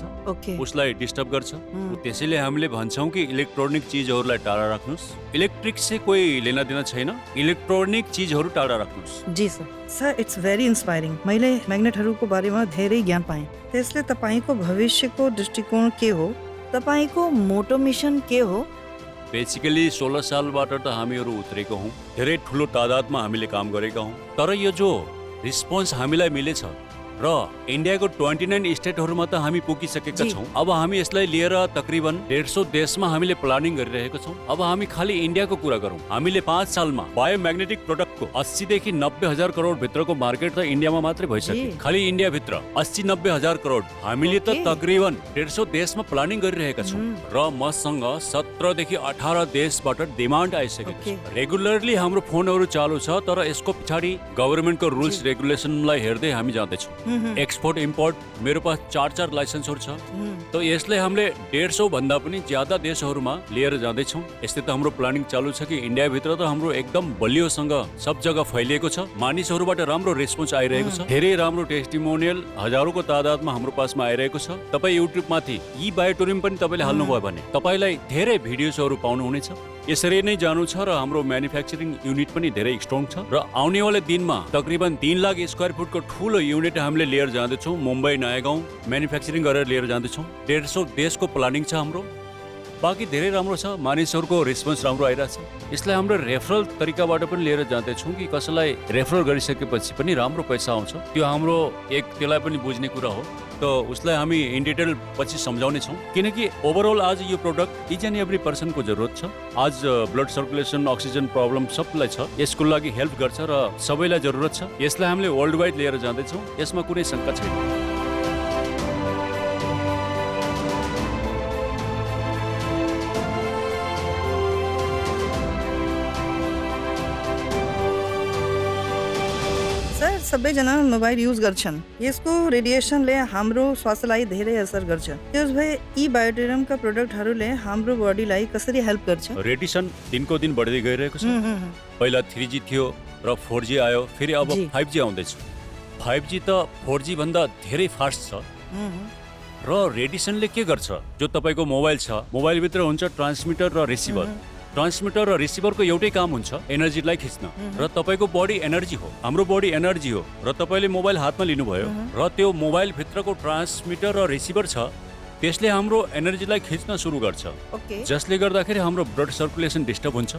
उसलाई डिस्टर्ब गर्छ। त्यसैले हामीले भन्छौँ कि इलेक्ट्रोनिक चिजहरूलाई टाढा राख्नुहोस्। इलेक्ट्रिक से कोही लेना देना छैन, इलेक्ट्रोनिक चिजहरू टाढा राख्नुहोस्। जी sir. Sir it's very inspiring. मैले म्याग्नेटहरूको बारेमा धेरै ज्ञान पाएँ। त्यसले तपाईँको भविष्यको दृष्टिकोण के हो? तपाईँको मोटो मिसन के हो? बेसिकली 16 सालबाट त हामीहरू उत्रेको हौँ। धेरै ठुलो तादादमा हामीले काम गरेका हौँ। तर यो जो रिस्पोन्स हामीलाई मिलेछ र इन्डियाको 29 स्टेटहरूमा त हामी पुगिसकेका जी। छौँ। अब हामी यसलाई लिएर तकरिबन 150 देशमा हामीले प्लानिङ गरिरहेका छौँ। अब हामी खालि इन्डियाको कुरा गरौँ, हामीले 5 सालमा बायोमैग्नेटिक प्रोडक्टको 80 देखि 90 हजार करोड भित्रको मार्केट त इन्डियामा मात्रै भइसक्यो। जी। खालि इन्डिया भित्र 80-90 हजार करोड हामीले त ओके। तकरिबन 150 देशमा प्लानिङ गरिरहेका छौँ र मसँग 17 देखि 18 देशबाट डिमान्ड आइसकेको ओके। छ। रेगुलरली हाम्रो फोनहरू चालु छ, तर यसको पछाडि गभर्मेन्टको रुल्स रेगुलेसनलाई हेर्दै हामी जाँदैछौँ। एक्सपोर्ट इम्पोर्ट मेरो पास 4 लाइसेन्सहरू छ। त यसले हामीले 150 भन्दा पनि ज्यादा देशहरूमा लिएर जाँदैछौँ। यस्तै त हाम्रो प्लानिङ चालु छ कि इन्डियाभित्र त हाम्रो एकदम बलियोसँग सब जग्गा फैलिएको छ। मानिसहरूबाट राम्रो रेस्पोन्स आइरहेको छ। धेरै राम्रो टेस्टिमोनियल हजारौंको तादादमा हाम्रो पासमा आइरहेको छ। तपाईँ युट्युब माथि ई बायोटोरियम पनि तपाईँले हाल्नुभयो भने तपाईँलाई धेरै भिडियोजहरू पाउनुहुनेछ। यसरी नै जानु छ र हाम्रो म्यानुफ्याक्चरिङ युनिट पनि धेरै स्ट्रङ छ र आउनेवाला दिनमा तकरिबन 3 लाख स्क्वायर फुटको ठुलो युनिट हामीले लिएर जाँदैछौँ। मुम्बई नयाँ गाउँ म्यानुफ्याक्चरिङ गरेर लिएर जाँदैछौँ। 150 देशको प्लानिङ छ हाम्रो। बाँकी धेरै राम्रो छ, मानिसहरूको रेस्पोन्स राम्रो आइरहेछ। यसलाई हाम्रो रेफरल तरिकाबाट पनि लिएर जाँदैछौँ कि कसैलाई रेफरल गरिसकेपछि पनि राम्रो पैसा आउँछ। त्यो हाम्रो त्यसलाई पनि बुझ्ने कुरा हो। त उसलाई हामी इन डिटेल पछि सम्झाउने छौँ, किनकि ओभरअल आज यो प्रोडक्ट इच एन्ड एभ्री पर्सनको जरुरत छ। आज ब्लड सर्कुलेसन, अक्सिजन प्रब्लम सबलाई छ, यसको लागि हेल्प गर्छ र सबैलाई जरुरत छ। यसलाई हामीले वर्ल्ड वाइड लिएर जाँदैछौँ, यसमा कुनै शङ्का छैन। सर सबैजना मोबाइल युज गर्छन्, यसको रेडिएसनले हाम्रो स्वास्थ्यलाई धेरै असर गर्छ। त्यस भए यी बायोटोरियमका प्रोडक्टहरूले हाम्रो बडीलाई कसरी हेल्प गर्छ? रेडिएसन दिनको दिन बढ्दै गइरहेको छ। पहिला 3G थियो र 4G आयो, फेरि अब जी। 5G आउँदैछ। 5G त 4G भन्दा धेरै फास्ट छ र रेडिएसनले के गर्छ? जो तपाईँको मोबाइल छ, मोबाइलभित्र हुन्छ ट्रान्समिटर र रिसिभर। ट्रान्समिटर र रिसिभरको एउटै काम हुन्छ एनर्जीलाई खिच्न, र तपाईँको बडी एनर्जी हो, हाम्रो बडी एनर्जी हो। र तपाईँले मोबाइल हातमा लिनुभयो र त्यो मोबाइल भित्रको ट्रान्समिटर र रिसिभर छ, त्यसले हाम्रो एनर्जीलाई खिच्न सुरु गर्छ, ओके। जसले गर्दाखेरि हाम्रो ब्लड सर्कुलेसन डिस्टर्ब हुन्छ।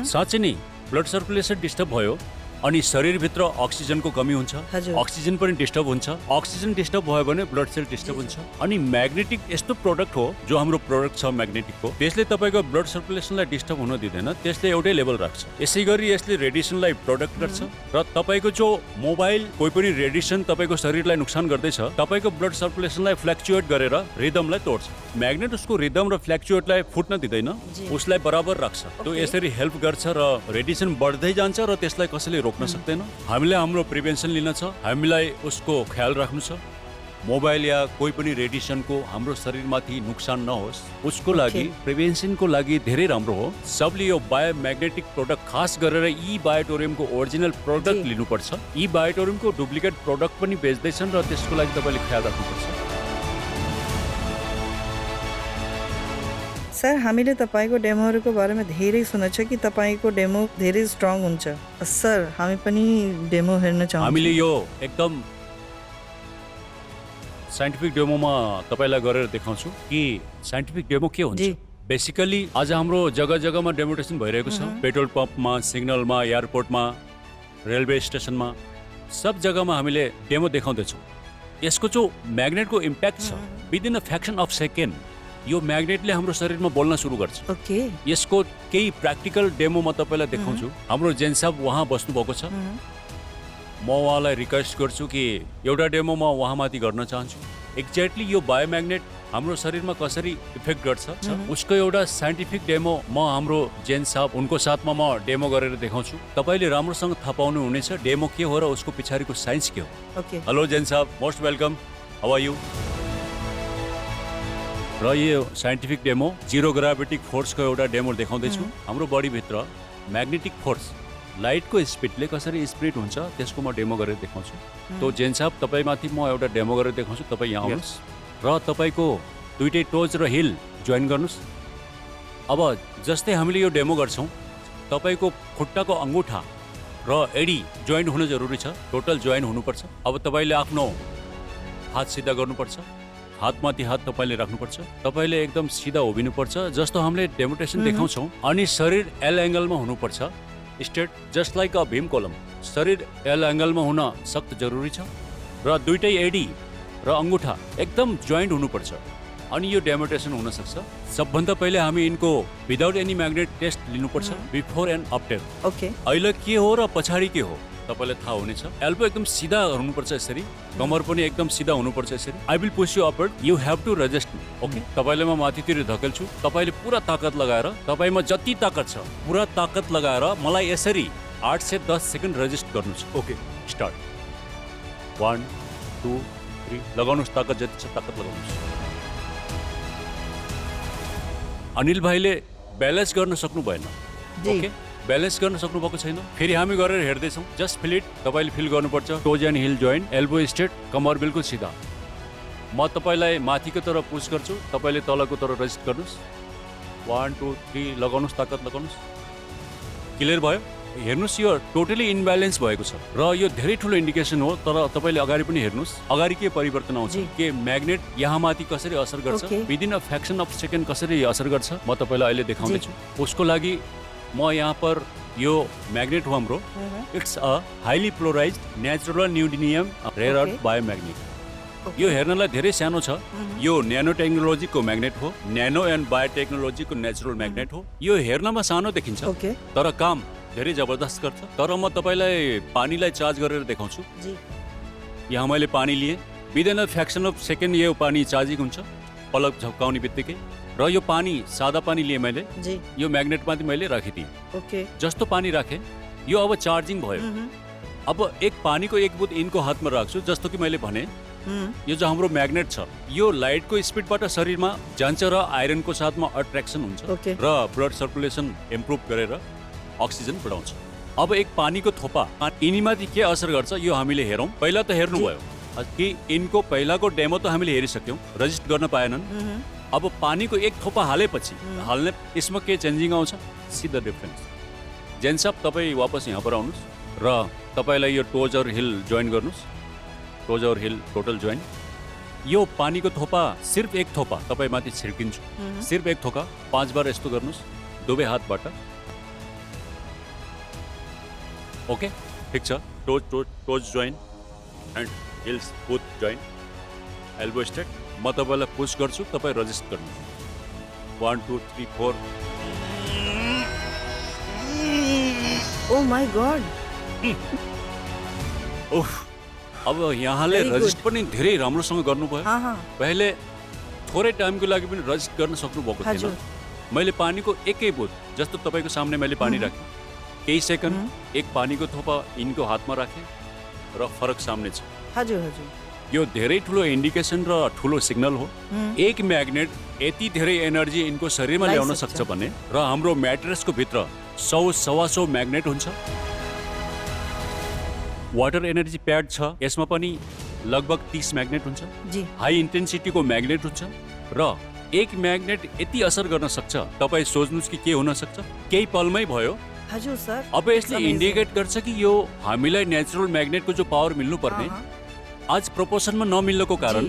साँच्चै नै ब्लड सर्कुलेसन डिस्टर्ब भयो अनि शरीरभित्र अक्सिजनको कमी हुन्छ, हजुर। अक्सिजन पनि डिस्टर्ब हुन्छ। अक्सिजन डिस्टर्ब भयो भने ब्लड सेल डिस्टर्ब हुन्छ। अनि म्याग्नेटिक यस्तो प्रोडक्ट हो, जो हाम्रो प्रोडक्ट छ म्याग्नेटिकको, त्यसले तपाईँको ब्लड सर्कुलेसनलाई डिस्टर्ब हुन दिँदैन, त्यसले एउटै लेभल राख्छ। यसै गरी यसले रेडिएसनलाई प्रोडक्ट गर्छ र तपाईँको जो मोबाइल कोही पनि रेडिएसन तपाईँको शरीरलाई नुकसान गर्दैछ, तपाईँको ब्लड सर्कुलेसनलाई फ्लक्चुएट गरेर रिदमलाई तोड्छ। म्याग्नेट उसको रिदम र फ्लक्चुएटलाई फुट्न दिँदैन, उसलाई बराबर राख्छ। त्यो यसरी हेल्प गर्छ र रेडिएसन बढ्दै जान्छ र त्यसलाई कसैले रोक्न सक्दैन। हामीले हाम्रो प्रिभेन्सन लिन छ, हामीलाई उसको ख्याल राख्नु छ। मोबाइल या कोही पनि रेडिएसनको हाम्रो शरीरमाथि नुकसान नहोस्, उसको लागि प्रिभेन्सनको लागि धेरै राम्रो हो। सबले यो बायोमैग्नेटिक प्रोडक्ट खास गरेर ई बायोटोरियमको ओरिजिनल प्रोडक्ट जी। लिनुपर्छ। ई बायोटोरियमको डुप्लिकेट प्रोडक्ट पनि बेच्दैछन् र त्यसको लागि तपाईँले ख्याल राख्नुपर्छ। सर हामीले तपाईँको डेमोहरूको बारेमा धेरै सुनेको छ कि तपाईँको डेमो धेरै स्ट्रङ हुन्छ। सर हामी पनि डेमो हेर्न चाहन्छौँ। हामीले यो एकदम साइन्टिफिक डेमोमा तपाईँलाई गरेर देखाउँछु कि साइन्टिफिक डेमो के हुन्छ। जी। बेसिकली आज हाम्रो जग्गा जग्गामा डेमोन्स्ट्रेसन भइरहेको छ। पेट्रोल पम्पमा, सिग्नलमा, एयरपोर्टमा, रेलवे स्टेसनमा, सब जग्गामा हामीले डेमो देखाउँदैछौँ। यसको जो म्याग्नेटको इम्प्याक्ट छ, within a fraction of second यो म्याग्नेटले हाम्रो शरीरमा बोल्न सुरु गर्छ। ओके। यसको केही प्र्याक्टिकल डेमो म तपाईँलाई देखाउँछु। हाम्रो जेन साहब उहाँ बस्नु भएको छ, म उहाँलाई रिक्वेस्ट गर्छु कि एउटा डेमो म उहाँमाथि गर्न चाहन्छु। एक्ज्याक्टली यो बायोम्याग्नेट हाम्रो शरीरमा कसरी इफेक्ट गर्छ उसको एउटा साइन्टिफिक डेमो म हाम्रो जेन साहब उनको साथमा म डेमो गरेर देखाउँछु। तपाईँले राम्रोसँग थाहा पाउनु हुनेछ डेमो के हो र उसको पछाडिको साइन्स के हो। ओके। हेलो जेन साहब, most welcome, how are you? र यो साइन्टिफिक डेमो जिरो ग्राभिटिक फोर्सको एउटा डेमो देखाउँदैछु। हाम्रो बडीभित्र म्याग्नेटिक फोर्स, लाइटको स्पिडले कसरी स्प्रेड हुन्छ त्यसको म डेमो गरेर देखाउँछु। तो जेन साहब तपाईँमाथि म एउटा डेमो गरेर देखाउँछु। तपाईँ यहाँ आउनुहोस् र तपाईँको दुइटै टोज र हिल जोइन गर्नुहोस्। अब जस्तै हामीले यो डेमो गर्छौँ, तपाईँको खुट्टाको अङ्गुठा र एडी जोइन हुनु जरुरी छ, टोटल जोइन हुनुपर्छ। अब तपाईँले आफ्नो हात सिधा गर्नुपर्छ, हातमाथि हात तपाईँले राख्नुपर्छ, तपाईँले एकदम सिधा उभिनुपर्छ जस्तो हामीले डेमोन्स्ट्रेसन देखाउँछौँ। अनि शरीर एल एङ्गलमा हुनुपर्छ, straight just like a beam column. शरीर एल एङ्गलमा हुन सख्त जरुरी छ र दुईटै एडी र अंगूठा एकदम जोइन्ट हुनुपर्छ अनि यो डेमोटेसन हुन सक्छ। सबभन्दा पहिले हामी इनको विदाउट एनी म्याग्नेट टेस्ट लिनुपर्छ बिफोर एन्ड आफ्टर। ओके अहिले के हो र पछाडि के हो तपाईलाई थाहा हुनेछ। एल्बो एकदम सिधा हुनुपर्छ यसरी, कमर पनि एकदम सिधा हुनुपर्छ यसरी। I will push you upward, you have to resist me. Okay तपाईलाई म माथितिर धकेल्छु, तपाईले पुरा ताकत लगाएर, तपाईमा जति ताकत छ पुरा ताकत लगाएर मलाई यसरी 8 से 10 सेकेन्ड रेजिस्ट गर्नु छ। Okay start. 1 2 3 लगाउनुस्, ताकत जति छ ताकत लगाउनुस्। अनिल भाइले ब्यालेन्स गर्न सक्नु भएन। ओके ब्यालेन्स गर्न सक्नु भएको छैन। फेरि हामी गरेर हेर्दैछौँ। Just feel it. तपाईले फिल गर्नुपर्छ toes and heel joint, elbow straight, कमर बिल्कुल सिधा। म तपाईलाई माथिको तरफ पुश गर्छु, तपाईले तलको तरफ रेजिस्ट गर्नुस्। 1 2 3 लगाउनुस्, ताकत लगाउनुस्। क्लियर भयो? हेर्नुस् यो टोटली इनब्यालेन्स भएको छ र यो धेरै ठुलो इन्डिकेसन हो। तर तपाईले अगाडि पनि हेर्नुस्, अगाडि के परिवर्तन आउँछ, के म्याग्नेट यहाँ माथि कसरी असर गर्छ, within a fraction of second कसरी असर गर्छ, म तपाईलाई अहिले देखाउँदैछु। उसको लागि म यहाँ पर यो म्याग्नेट हो हाम्रो, it's a highly polarised natural neodymium rare earth biomagnet. यो हेर्नलाई धेरै सानो छ। यो न्यानो टेक्नोलोजीको म्याग्नेट हो, न्यानो एन्ड बायोटेक्नोलोजीको नेचुरल म्याग्नेट हो। यो हेर्नमा सानो देखिन्छ तर काम धेरै जबरदस्त गर्छ। तर म तपाईलाई पानीलाई चार्ज गरेर देखाउँछु। यहाँ मैले पानी लिए, within a fraction of second यो पानी चार्जिङ हुन्छ पलक झप्काउने बित्तिकै। र यो पानी सादा पानी लिए मैले, यो म्याग्नेटमाथि मैले राखिदिएँ। ओके जस्तो पानी राखेँ यो अब चार्जिङ भयो। अब एक पानीको एक बुँद इनको हातमा राख्छु। जस्तो कि मैले भने यो जो हाम्रो म्याग्नेट छ यो लाइटको स्पिडबाट शरीरमा जान्छ र आइरनको साथमा अट्र्याक्सन हुन्छ र ब्लड सर्कुलेसन इम्प्रुभ गरेर अक्सिजन बढाउँछ। अब एक पानीको थोपा यिनीमाथि के असर गर्छ यो हामीले हेरौँ। पहिला त हेर्नुभयो कि इनको पहिलाको डेमो त हामीले हेरिसक्यौँ, रेजिस्ट गर्न पाएनन्। अब पानीको एक थोपा हालेपछि हाल्ने यसमा के चेन्जिङ आउँछ, सी द डिफरेन्स। जेन साहब तपाईँ वापस यहाँ पर आउनुहोस् र तपाईँलाई यो टोज और हिल जोइन गर्नुहोस्। टोज और हिल टोटल जोइन। यो पानीको थोपा सिर्फ एक थोपा तपाईँ माथि छिर्किन्छु, सिर्फ एक थोका 5 बार यस्तो गर्नुहोस् दुवै हातबाट। ओके ठिक छ। Toes toes toes join and hills both join, elbow straight. म तपाईलाई पुश गर्छु, तपाईँ रेजिस्ट गर्नु। 1 2 3 4। Oh my God. ओह अब यहाँले रेजिस्ट पनि धेरै राम्रोसँग गर्नुभयो। पहिले थोरै टाइमको लागि पनि रेजिस्ट गर्न सक्नु भएको थिएन। मैले पानीको एकै बुँद, जस्तो तपाईँको सामने मैले पानी राखेँ, केही सेकेन्ड एक पानीको थोपा इनको हातमा राखेँ र फरक सामने छ। हजुर हजुर यो धेरै ठुलो इन्डिकेसन र ठुलो सिग्नल हो। एक म्याग्नेट यति धेरै एनर्जी इनको शरीरमा ल्याउन सक्छ भने र हाम्रो म्याट्रेसको भित्र 100-125 म्याग्नेट हुन्छ। वाटर एनर्जी प्याड छ, यसमा पनि लगभग 30 म्याग्नेट हुन्छ। हाई इन्टेन्सिटीको म्याग्नेट हुन्छ र एक म्याग्नेट यति असर गर्न सक्छ, तपाईँ सोच्नुहोस् कि के हुन सक्छ। केही पलमै भयो। हजुर सर। अब यसले इन्डिकेट गर्छ कि यो हामीलाई नेचुरल म्याग्नेटको जो पावर मिल्नु पर्ने आज प्रपोर्सनमा नमिल्नको कारण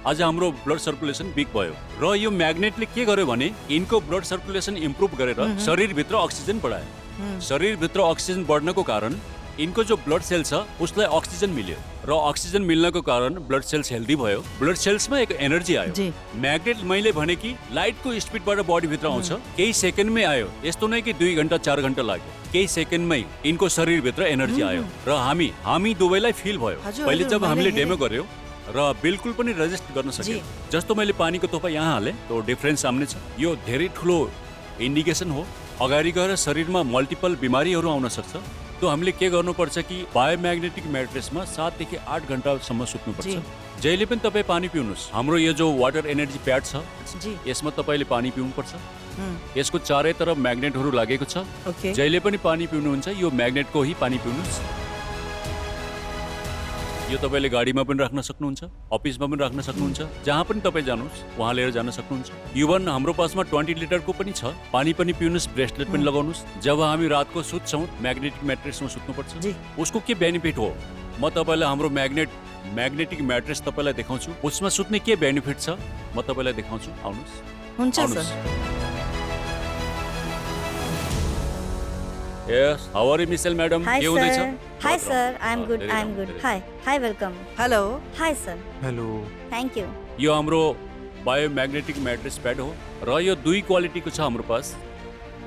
आज हाम्रो ब्लड सर्कुलेसन वीक भयो। र यो म्याग्नेटले के गर्यो भने इनको ब्लड सर्कुलेसन इम्प्रुभ गरेर शरीरभित्र अक्सिजन बढायो। शरीरभित्र अक्सिजन बढ्नको कारण इनको जो ब्लड सेल छ उसलाई अक्सिजन मिल्यो र अक्सिजन मिल्नको कारण ब्लड सेल्स हेल्दी भयो। ब्लड सेल्समा एक एनर्जी आयो। म्याग्नेट मैले भने कि लाइटको स्पिडबाट बडी भित्र आउँछ, केही सेकेन्डमै आयो। यस्तो नै कि 2 घण्टा 4 घण्टा लाग्यो, केही सेकेन्डमै इनको शरीरभित्र एनर्जी आयो र हामी दुवैलाई फिल भयो। पहिले जब हामीले डेमो गर्यो र बिल्कुल पनि रेजिस्ट गर्न सकेन। जस्तो मैले पानीको थोपा यहाँ हालेँ तो डिफरेन्स सामने छ। यो धेरै ठुलो इन्डिकेसन हो। अगाडि गएर शरीरमा मल्टिपल बिमारीहरू आउन सक्छ। तो हामीले के गर्नुपर्छ कि बायोम्याग्नेटिक म्याट्रेसमा 7 देखि 8 घण्टासम्म सुत्नुपर्छ। जहिले पनि तपाईँ पानी पिउनुहोस्। हाम्रो यो जो वाटर एनर्जी प्याड छ यसमा तपाईँले पानी पिउनुपर्छ। यसको चारैतर्फ म्याग्नेटहरू लागेको छ। जहिले पनि पानी पिउनुहुन्छ यो म्याग्नेटको ही पानी पिउनुहोस्। यो तपाईँले गाडीमा पनि राख्न सक्नुहुन्छ, अफिसमा पनि राख्न सक्नुहुन्छ, जहाँ पनि तपाईँ जानुहोस् वहाँ लिएर जान सक्नुहुन्छ। इभन हाम्रो पासमा 20 लिटरको पनि छ। पानी पनि पिउनुहोस्, ब्रेसलेट पनि लगाउनुहोस्। जब हामी रातको सुत्छौँ म्याग्नेटिक म्याट्रेसमा सुत्नुपर्छ। उसको के बेनिफिट हो म तपाईँलाई हाम्रो म्याग्नेटिक म्याट्रेस तपाईँलाई देखाउँछु। उसमा सुत्ने के बेनिफिट छ म तपाईँलाई देखाउँछु। आउनुहोस्। Yes how are you Michelle madam Hi के हुँदैछ sir. Hi sir. I'm good. धेरै I'm राम्रो, good. धेरै Hi. Hi. Welcome. Hello Hi sir. Hello Thank you. यो हाम्रो बायोमैग्नेटिक मैट्रेस पैड हो र यो दुई क्वालिटीको छ हाम्रो पास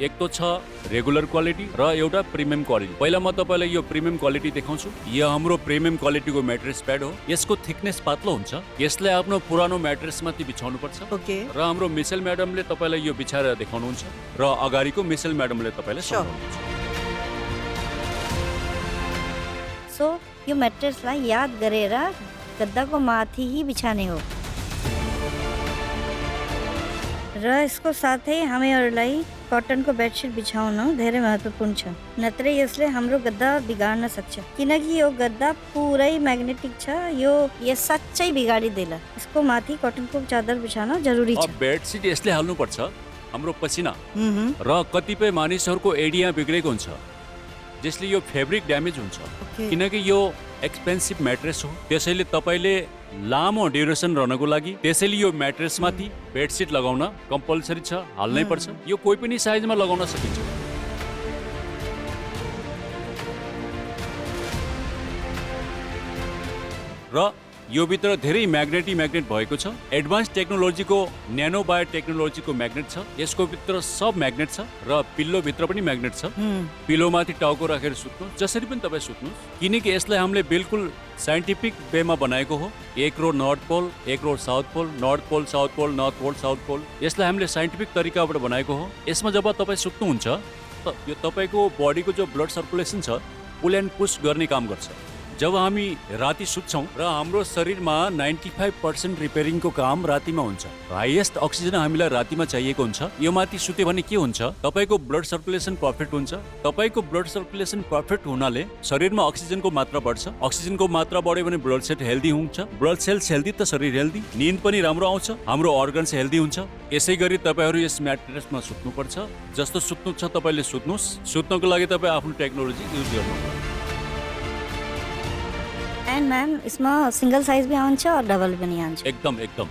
एक तो छ रेगुलर क्वालिटी र एउटा प्रिमियम क्वालिटी पहिला म तपाईलाई यो प्रिमियम क्वालिटी देखाउँछु यो हाम्रो प्रिमियम क्वालिटीको मैट्रेस पैड हो यसको थिकनेस पातलो हुन्छ यसलाई आफ्नो पुरानो मैट्रेस माथि बिछाउनु पर्छ ओके र हाम्रो मिसेल म्याडमले तपाईलाई यो बिछाएर देखाउनुहुन्छ र अगाडिको मिसेल म्याडमले तपाईलाई Sure. सम्झाउनुहुन्छ So यो मैट्रेसलाई याद गरेर गद्दाको माथि ही बिछाने हो र यसको साथै हामीहरूलाई कटनको बेडसिट बिछाउनु धेरै महत्त्वपूर्ण छ नत्र यसले हाम्रो गद्दा बिगाड्न सक्छ किनकि यो गद्दा पुरै म्याग्नेटिक छ यो साँच्चै बिगाडिदेला यसको माथि कटनको चादर बिछाउन जरुरी छ अब बेडसिट यसले हाल्नुपर्छ हाम्रो पसिना हम्म र कतिपय मानिसहरूको एडिया बिग्रेको हुन्छ जसले यो फेब्रिक ड्यामेज हुन्छ ओके किनकि यो एक्सपेन्सिभ म्याट्रेस हो त्यसैले तपाईँले लामो ड्युरेसन रहनको लागि त्यसैले यो म्याट्रेस माथि बेडसिट लगाउन कम्पलसरी छ हाल्नै पर्छ यो कोही पनि साइजमा लगाउन सकिन्छ र यो भित्र धेरै म्याग्नेट भएको छ एडभान्स टेक्नोलोजीको न्यानो बायो टेक्नोलोजीको म्याग्नेट छ यसको भित्र सब म्याग्नेट छ र पिल्लो भित्र पनि म्याग्नेट छ पिलोमाथि टाउको राखेर सुत्नु जसरी पनि तपाईँ सुत्नुहोस् किनकि यसलाई हामीले बिल्कुल साइन्टिफिक वेमा बनाएको हो एक रो नर्थ पोल एक row south pole north pole south pole north pole south pole यसलाई हामीले साइन्टिफिक तरिकाबाट बनाएको हो यसमा जब तपाईँ सुत्नुहुन्छ त यो तपाईँको बडीको जो ब्लड सर्कुलेसन छ पुल एन्ड पुस गर्ने काम गर्छ जब हामी राति सुत्छौँ र हाम्रो शरीरमा 95% रिपेयरिङको काम रातिमा हुन्छ हाइएस्ट अक्सिजन हामीलाई रातिमा चाहिएको हुन्छ यो माथि सुत्यो भने के हुन्छ तपाईँको ब्लड सर्कुलेसन पर्फेक्ट हुन्छ तपाईँको ब्लड सर्कुलेसन पर्फेक्ट हुनाले शरीरमा अक्सिजनको मात्रा बढ्छ अक्सिजनको मात्रा बढ्यो भने ब्लड सेल हेल्दी हुन्छ ब्लड सेल्स हेल्दी त शरीर हेल्दी निन्द पनि राम्रो आउँछ हाम्रो अर्गन्स हेल्दी हुन्छ यसै गरी तपाईँहरू यस म्याट्रेसमा सुत्नुपर्छ जस्तो सुत्नु छ तपाईँले सुत्नुहोस् सुत्नको लागि तपाईँ आफ्नो टेक्नोलोजी युज गर्नु एन्ड म्याम यसमा सिंगल साइज भी आउँछ और डबल पनि आउँछ एकदम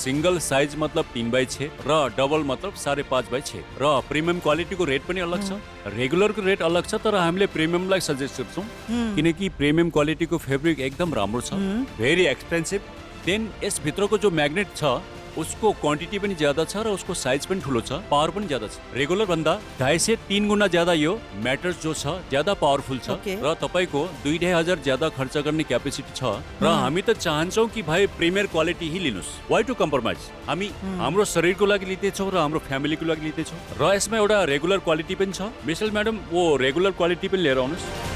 सिंगल साइज मतलब 3x6 र डबल मतलब 5.5x6 र प्रिमियम क्वालिटीको रेट पनि अलग छ रेगुलरको रेट अलग छ तर हामीले प्रिमियमलाई सजेस्ट गर्छौँ किनकि प्रिमियम क्वालिटीको फेब्रिक एकदम राम्रो छ भेरी एक्सपेन्सिभ देन यस भित्रको जो म्याग्नेट छ उसको क्वान्टिटी पनि ज्यादा छ र उसको साइज पनि ठुलो छ पावर पनि ज्यादा छ रेगुलर भन्दा 2.5 से 3 गुना ज्यादा यो म्याटर्स जो छ ज्यादा पावरफुल छ Okay. र तपाईको 2-2.5 ज्यादा खर्च गर्ने क्यापेसिटी छ र हामी त चाहन्छौँ कि भाइ प्रिमियर क्वालिटी ही लिनुस् वाइ टु कम्प्रोमाइज हामी हाम्रो शरीरको लागि लिँदैछौँ र हाम्रो फ्यामिलीको लागि लिँदैछौँ र यसमा एउटा रेगुलर क्वालिटी पनि छ मिसेल म्याडम वो रेगुलर क्वालिटी पनि लिएर आउनुहोस्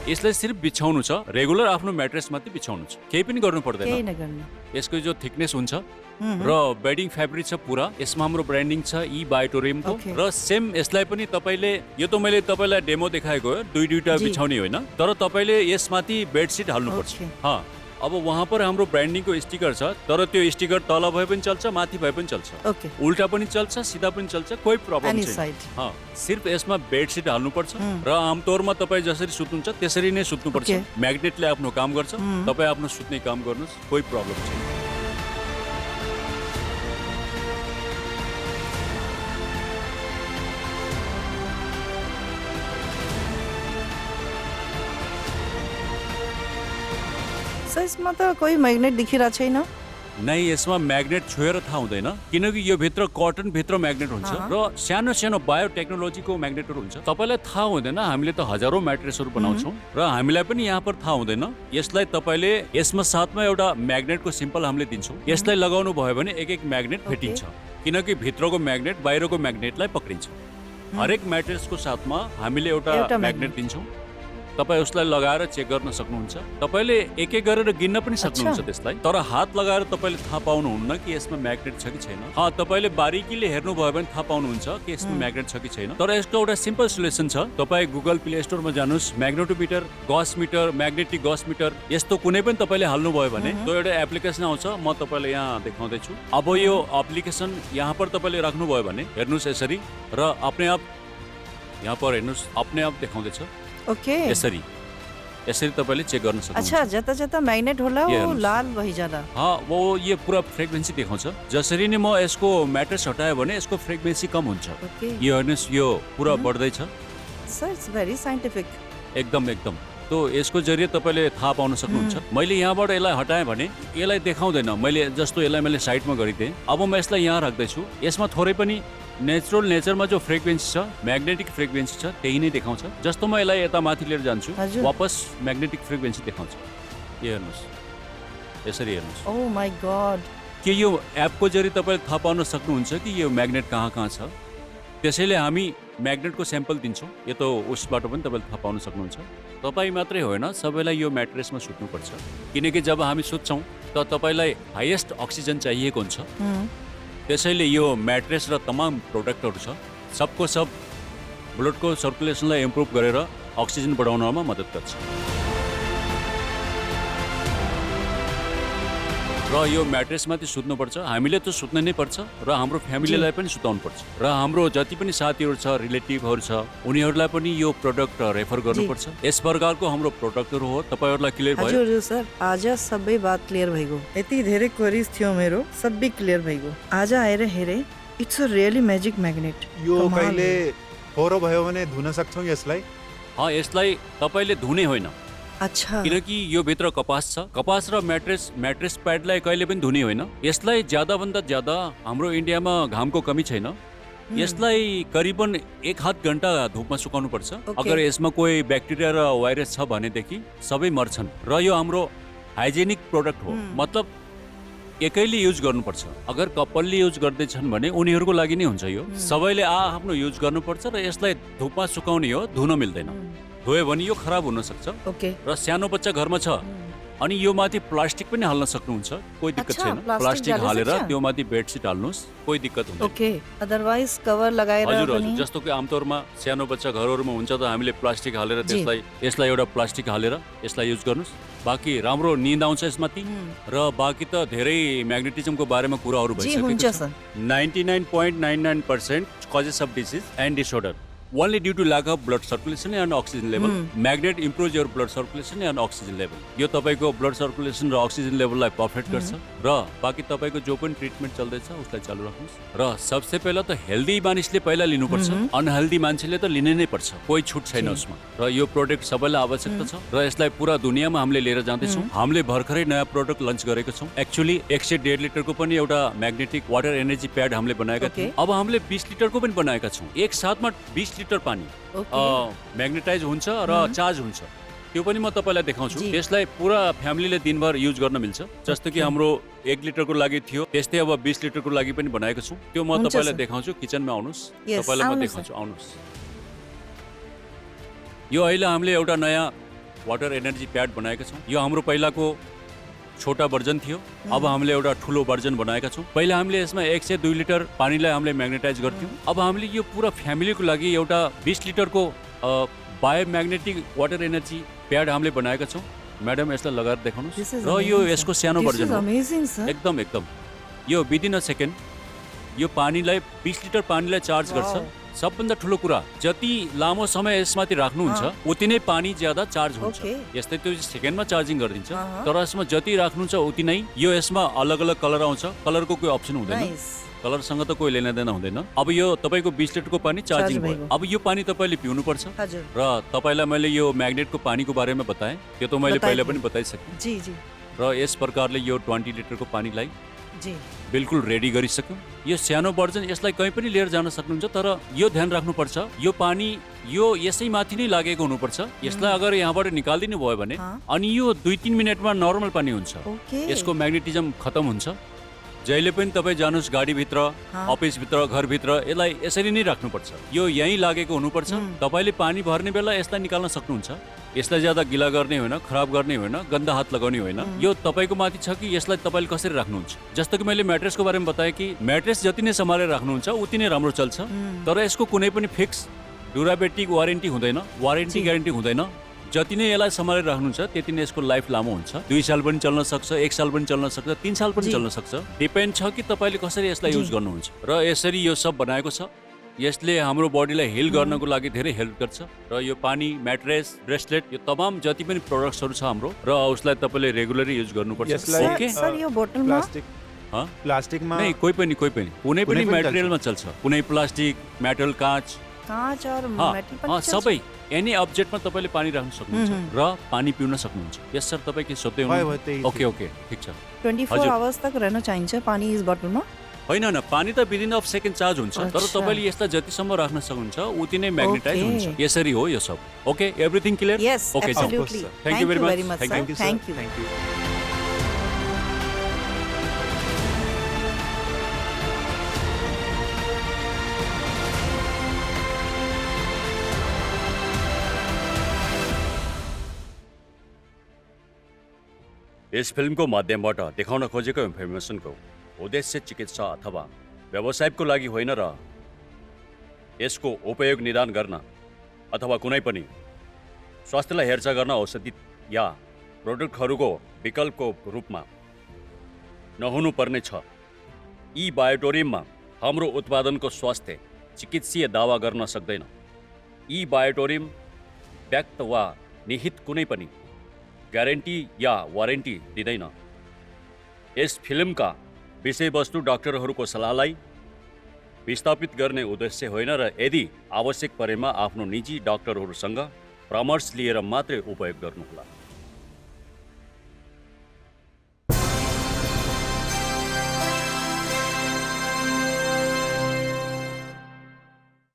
यसलाई सिर्फ बिछाउनु छ रेगुलर आफ्नो म्याट्रेस माथि बिछाउनु छ केही पनि गर्नु केही पर्दैन नगर्नु यसको जो थिकनेस हुन्छ र बेडिङ फेब्रिक छ पुरा यसमा हाम्रो ब्रान्डिङ छ ई बायोटोरियमको Okay. र सेम यसलाई पनि तपाईले यो त मैले तपाईलाई डेमो देखाएको हो दुईटा जी। बिछाउने होइन तर तपाईले यसमाथि बेडसिट हाल्नुपर्छ Okay. हाँ अब वहाँ पर हाम्रो ब्रान्डिङको स्टिकर छ तर त्यो स्टिकर तल भए पनि चल्छ माथि भए पनि चल्छ ओके उल्टा पनि चल्छ सिधा पनि चल्छ कोही प्रब्लम एनी छैन साइड हाँ सिर्फ यसमा बेडसिट हाल्नुपर्छ र आमतौरमा तपाईँ जसरी सुत्नुहुन्छ त्यसरी नै सुत्नुपर्छ Okay. म्याग्नेटले आफ्नो काम गर्छ तपाईँ आफ्नो सुत्ने काम गर्नुहोस् कोही प्रब्लम छैन सर यसमा त कोही म्याग्नेट देखिरहेको छैन नै यसमा म्याग्नेट छोएर थाहा हुँदैन किनकि यो भित्र कटन भित्र म्याग्नेट हुन्छ र सानो सानो बायो टेक्नोलोजीको म्याग्नेटहरू हुन्छ तपाईँलाई थाहा हुँदैन हामीले त हजारौं म्याट्रेसहरू बनाउँछौँ र हामीलाई पनि यहाँ पर थाहा हुँदैन यसलाई तपाईँले यसमा साथमा एउटा म्याग्नेटको सिम्पल हामीले दिन्छौँ यसलाई लगाउनु भयो भने एक म्याग्नेट भेटिन्छ किनकि भित्रको म्याग्नेट बाहिरको म्याग्नेटलाई पक्रिन्छ हरेक म्याट्रेसको साथमा हामीले एउटा एउटा म्याग्नेट दिन्छौँ तपाईँ उसलाई लगाएर चेक गर्न सक्नुहुन्छ तपाईँले एक एक गरेर गिन्न पनि सक्नुहुन्छ त्यसलाई तर हात लगाएर तपाईँले थाहा पाउनुहुन्न कि यसमा म्याग्नेट छ कि छैन हाँ तपाईँले बारिकीले हेर्नुभयो भने थाहा पाउनुहुन्छ कि यसमा म्याग्नेट छ कि छैन तर यसको एउटा सिम्पल सोल्युसन छ तपाईँ गुगल प्ले स्टोरमा जानुहोस् म्याग्नेटोमिटर गस मिटर म्याग्नेटिक गस मिटर यस्तो कुनै पनि तपाईँले हाल्नुभयो भने त्यो एउटा एप्लिकेसन आउँछ म तपाईँलाई यहाँ देखाउँदैछु अब यो एप्लिकेसन यहाँ पर तपाईँले राख्नुभयो भने हेर्नुहोस् यसरी र अपने आप यहाँ पर हेर्नुहोस् अपने आप देखाउँदैछ ओके यसरी यसरी तपाईँले चेक गर्न सक्नुहुन्छ। अच्छा जता जता मैग्नेट होला ये वो हेर्नुहोस्। लाल भई जाला। हाँ वो ये पूरा फ्रेक्वेन्सी देखाउँछ। जसरी नै म यसको म्याट्रेस हटायो भने यसको फ्रेक्वेन्सी कम हुन्छ। ओके यो हेर्नुहोस् यो पुरा बढ्दैछ सर इट्स भेरी साइन्टिफिक। एकदम एकदम। तो यसको जरिए तपाईँले थाहा पाउन सक्नुहुन्छ। मैले यहाँबाट यसलाई हटाएँ भने यसलाई देखाउँदैन। मैले जस्तो यसलाई मैले साइडमा गरिदिएँ, अब म यसलाई यहाँ राख्दैछु। यसमा थोरै पनि नेचरमा जो फ्रिक्वेन्सी छ, म्याग्नेटिक फ्रिक्वेन्सी छ त्यही नै देखाउँछ। जस्तो म यसलाई यता माथि लिएर जान्छु हजुर। वापस म्याग्नेटिक फ्रिक्वेन्सी देखाउँछ। यो हेर्नुहोस्, यसरी हेर्नुहोस्। Oh my God. के यो एपको जरिए तपाईँले थाहा पाउन सक्नुहुन्छ कि यो म्याग्नेट कहाँ कहाँ छ। त्यसैले हामी म्याग्नेटको स्याम्पल दिन्छौँ। यो त उसबाट पनि तपाईँले थाहा पाउन सक्नुहुन्छ। तपाईँ मात्रै होइन, सबैलाई यो म्याट्रेसमा सुत्नुपर्छ। किनकि जब हामी सुत्छौँ त तपाईँलाई हाइएस्ट अक्सिजन चाहिएको हुन्छ। त्यसैले यो म्याट्रेस र तमाम प्रोडक्टहरू छ, सबको सब ब्लडको सर्कुलेसनलाई इम्प्रुभ गरेर अक्सिजन बढाउनमा मद्दत गर्छ। र यो म्याट्रेसमाथि सुत्नुपर्छ। हामीले त सुत्न नै पर्छ र हाम्रो फ्यामिलीलाई पनि सुताउनु पर्छ। र हाम्रो जति पनि साथीहरू छ, रिलेटिभहरू छ, उनीहरूलाई पनि यो प्रोडक्ट रेफर गर्नुपर्छ। यस प्रकारको हाम्रो प्रोडक्टहरू हो। तपाईँहरूलाई क्लियर भयो? हजुर सर आज सबै बात क्लियर भइगयो। यति धेरै क्वेरीज थियो मेरो, सबै क्लियर भइगयो। आज आएर हेरे it's a really magic magnet. यो कहिले फोहोरो भयो भने धुन सक्छौँ यसलाई? हाँ, यसलाई तपाईँले धुने होइन, अच्छा किनकि यो भित्र कपास छ। कपास र म्याट्रेस प्याडलाई कहिले पनि धुने होइन। यसलाई ज्यादा भन्दा ज्यादा हाम्रो इन्डियामा घामको कमी छैन। यसलाई करिबन 1 घन्टा धुपमा सुकाउनु पर्छ। अगर यसमा कोही ब्याक्टेरिया र भाइरस छ भनेदेखि सबै मर्छन्। र यो हाम्रो हाइजेनिक प्रोडक्ट हो, मतलब एकैले युज गर्नुपर्छ। अगर कपालले युज गर्दैछन् भने उनीहरूको लागि नै हुन्छ। यो सबैले आफ्नो युज गर्नुपर्छ र यसलाई धुपमा सुकाउने हो, धुन मिल्दैन। धोयो भने यो खराब हुन सक्छ। ओके र सानो बच्चा घरमा छ अनि यो माथि प्लास्टिक पनि हाल्न सक्नुहुन्छ, कोही दिक्कत अच्छा, छैन। प्लास्टिक प्लास्टिक हाल्न हालेर सक्छ? त्यो माथि बेडसिट हाल्नुहोस्, कोही दिक्कत हुँदैन। ओके अदरवाइज कभर लगाएर हजुर हजुर, पनि जस्तो कि आमतौरमा सानो बच्चा घरहरूमा हुन्छ त हामीले प्लास्टिक हालेर यसलाई एउटा प्लास्टिक हालेर यसलाई युज गर्नुहोस्। बाँकी राम्रो निन्द आउँछ यसमाथि। र बाँकी त धेरै म्याग्नेटिजमको बारेमा कुराहरू जी हुन्छ भइसकेको छ। Sir. 99.99% causes of disease and disorder only due to lack of blood circulation and oxygen level. Magnet improves your blood circulation and oxygen level. यो तपाईको ब्लड सर्कुलेसन र अक्सिजन लेभललाई परफेक्ट गर्छ। र बाँकी तपाईको जो पनि ट्रिटमेन्ट चल्दैछ उसलाई चालू राख्नुहोस्। र सबसे पहिला त हेल्दी मानिसले पहिला लिनुपर्छ, अनहेल्दी मान्छेले त लिनै नै पर्छ, कोही छुट छैन उसमा। र यो प्रोडक्ट सबैलाई आवश्यकता छ र यसलाई पुरा दुनियाँमा हामीले लिएर जाँदैछौँ। हामीले भर्खरै नयाँ प्रोडक्ट लन्च गरेको छौँ। एक्चुअली 1.5 लिटरको पनि एउटा म्याग्नेटिक वाटर एनर्जी प्याड हामीले बनाएका थियौँ। अब हामीले 20 लिटरको पनि बनाएका छौँ। एक साथमा 20 लिटर पानी म्याग्नेटाइज हुन्छ र चार्ज हुन्छ। त्यो पनि म तपाईँलाई देखाउँछु। त्यसलाई पुरा फ्यामिलीले दिनभर युज गर्न मिल्छ। जस्तो कि हाम्रो 1 लिटरको लागि थियो, त्यस्तै अब 20 लिटरको लागि पनि बनाएको छौँ। त्यो म तपाईँलाई देखाउँछु। किचनमा आउनुहोस्, तपाईँलाई म देखाउँछु, आउनुहोस्। यो अहिले हामीले एउटा नयाँ वाटर एनर्जी प्याड बनाएका छौँ। यो हाम्रो पहिलाको छोटा भर्जन थियो, अब हामीले एउटा ठुलो भर्जन बनाएका छौँ। पहिला हामीले यसमा 1 से 2 लिटर पानीलाई हामीले म्याग्नेटाइज गर्थ्यौँ। अब हामीले यो पुरा फ्यामिलीको लागि एउटा 20 लिटरको बायोम्याग्नेटिक वाटर एनर्जी प्याड हामीले बनाएका छौँ। म्याडम यसलाई लगाएर देखाउनुहोस्। र यो यसको सानो भर्जन हो। एकदम एकदम यो विदिन अ सेकेन्ड यो पानीलाई 20 लिटर पानीलाई चार्ज गर्छ। सबभन्दा ठुलो कुरा, जति लामो समय यसमाथि राख्नुहुन्छ उति नै पानी ज्यादा चार्ज हुन्छ। यस्तै त्यो सेकेन्डमा चार्जिङ गरिदिन्छ। तर यसमा जति राख्नुहुन्छ उति नै। यो यसमा अलग अलग कलर आउँछ, कलरको कोही अप्सन हुँदैन, कलरसँग त कोही लेनादेन हुँदैन। अब यो तपाईँको 20 लिटरको पानी चार्जिङ भयो। अब यो पानी तपाईँले पिउनुपर्छ। र तपाईँलाई मैले यो म्याग्नेटको पानीको बारेमा बताएँ, त्यो त मैले पहिला पनि बताइसकेँ। र यस प्रकारले यो 20 लिटरको पानीलाई बिल्कुल रेडी गरिसक्यौँ। यो सानो भर्जन यसलाई कहीँ पनि लिएर जान सक्नुहुन्छ। तर यो ध्यान राख्नुपर्छ, यो पानी यो यसै माथि नै लागेको हुनुपर्छ। यसलाई अगर यहाँबाट निकालिदिनु भयो भने अनि यो 2-3 मिनटमा नर्मल पानी हुन्छ। यसको म्याग्नेटिजम खतम हुन्छ। जहिले पनि तपाईँ जानुहोस् गाडीभित्र, अफिसभित्र, घरभित्र, यसलाई यसरी नै राख्नुपर्छ। यो यहीँ लागेको हुनुपर्छ। तपाईँले पानी भर्ने बेला यसलाई निकाल्न सक्नुहुन्छ। यसलाई ज्यादा गिला गर्ने होइन, खराब गर्ने होइन, गन्दा हात लगाउने होइन। यो तपाईँको माथि छ कि यसलाई तपाईँले कसरी राख्नुहुन्छ। जस्तो कि मैले म्याट्रेसको बारेमा बताएँ कि म्याट्रेस जति नै सम्हालेर राख्नुहुन्छ उति नै राम्रो चल्छ। तर यसको कुनै पनि फिक्स ड्युराबिलिटी वारेन्टी हुँदैन, वारेन्टी ग्यारेन्टी हुँदैन। जति नै यसलाई सम्हालेर राख्नुहुन्छ त्यति नै यसको लाइफ लामो हुन्छ। 2 साल पनि चल्न सक्छ, 1 साल पनि चल्न सक्छ, 3 साल पनि चल्न सक्छ। डिपेन्ड छ कि तपाईँले कसरी यसलाई युज गर्नुहुन्छ। र यसरी यो सब बनाएको छ। यसले हाम्रो बडीलाई हिल गर्नको लागि धेरै हेल्प गर्छ र यो पानी म्याट्रेस ब्रेसलेट यो तमाम जति पनि प्रोडक्ट्सहरू छ हाम्रो र उसलाई तपाईँले रेगुलरली युज गर्नुपर्छ यसलाई ओके सर यो बोतलमा प्लास्टिकमा नहीं कोही पनि कुनै कुनै पनि पनि मेटेरियलमा चल्छ कुनै प्लास्टिक मेटल काँच काँच और हाँ, मेटल हाँ, पनि सबै एनी अब्जेक्टमा तपाईँले पानी राख्न सक्नुहुन्छ र पानी पिउन सक्नुहुन्छ यस सर तपाईँ के सोध्दै भयो, हुनुहुन्छ त्यही ओके ओके ठिक छ 24 हजुर। आवर्स तक रहन चाहिन्छ पानी इस बोतलमा होइन होइन पानी त विदिन अफ सेकेन्ड चार्ज हुन्छ तर अच्छा। तपाईँले यसलाई जतिसम्म राख्न सक्नुहुन्छ उति नै म्याग्नेटाइज Okay. हुन्छ यसरी हो यो सब okay everything clear yes okay absolutely Thank you very much. very much Thank sir you, thank you thank you यस फिल्मको माध्यमबाट देखाउन खोजेको इन्फर्मेसनको उद्देश्य चिकित्सा अथवा व्यवसायको लागि होइन र यसको उपयोग निदान गर्न अथवा कुनै पनि स्वास्थ्यलाई हेरचाह गर्न औषधि या प्रोडक्टहरूको विकल्पको रूपमा नहुनुपर्ने छ यी बायोटोरियममा हाम्रो उत्पादनको स्वास्थ्य चिकित्सीय दावा गर्न सक्दैन यी बायोटोरियम व्यक्त वा निहित कुनै पनि ग्यारेन्टी या वारेन्टी दिँदैन यस फिल्मका विषयवस्तु डाक्टरहरूको सल्लाहलाई विस्थापित गर्ने उद्देश्य होइन र यदि आवश्यक परेमा आफ्नो निजी डाक्टरहरूसँग परामर्श लिएर मात्रै उपयोग गर्नुहोला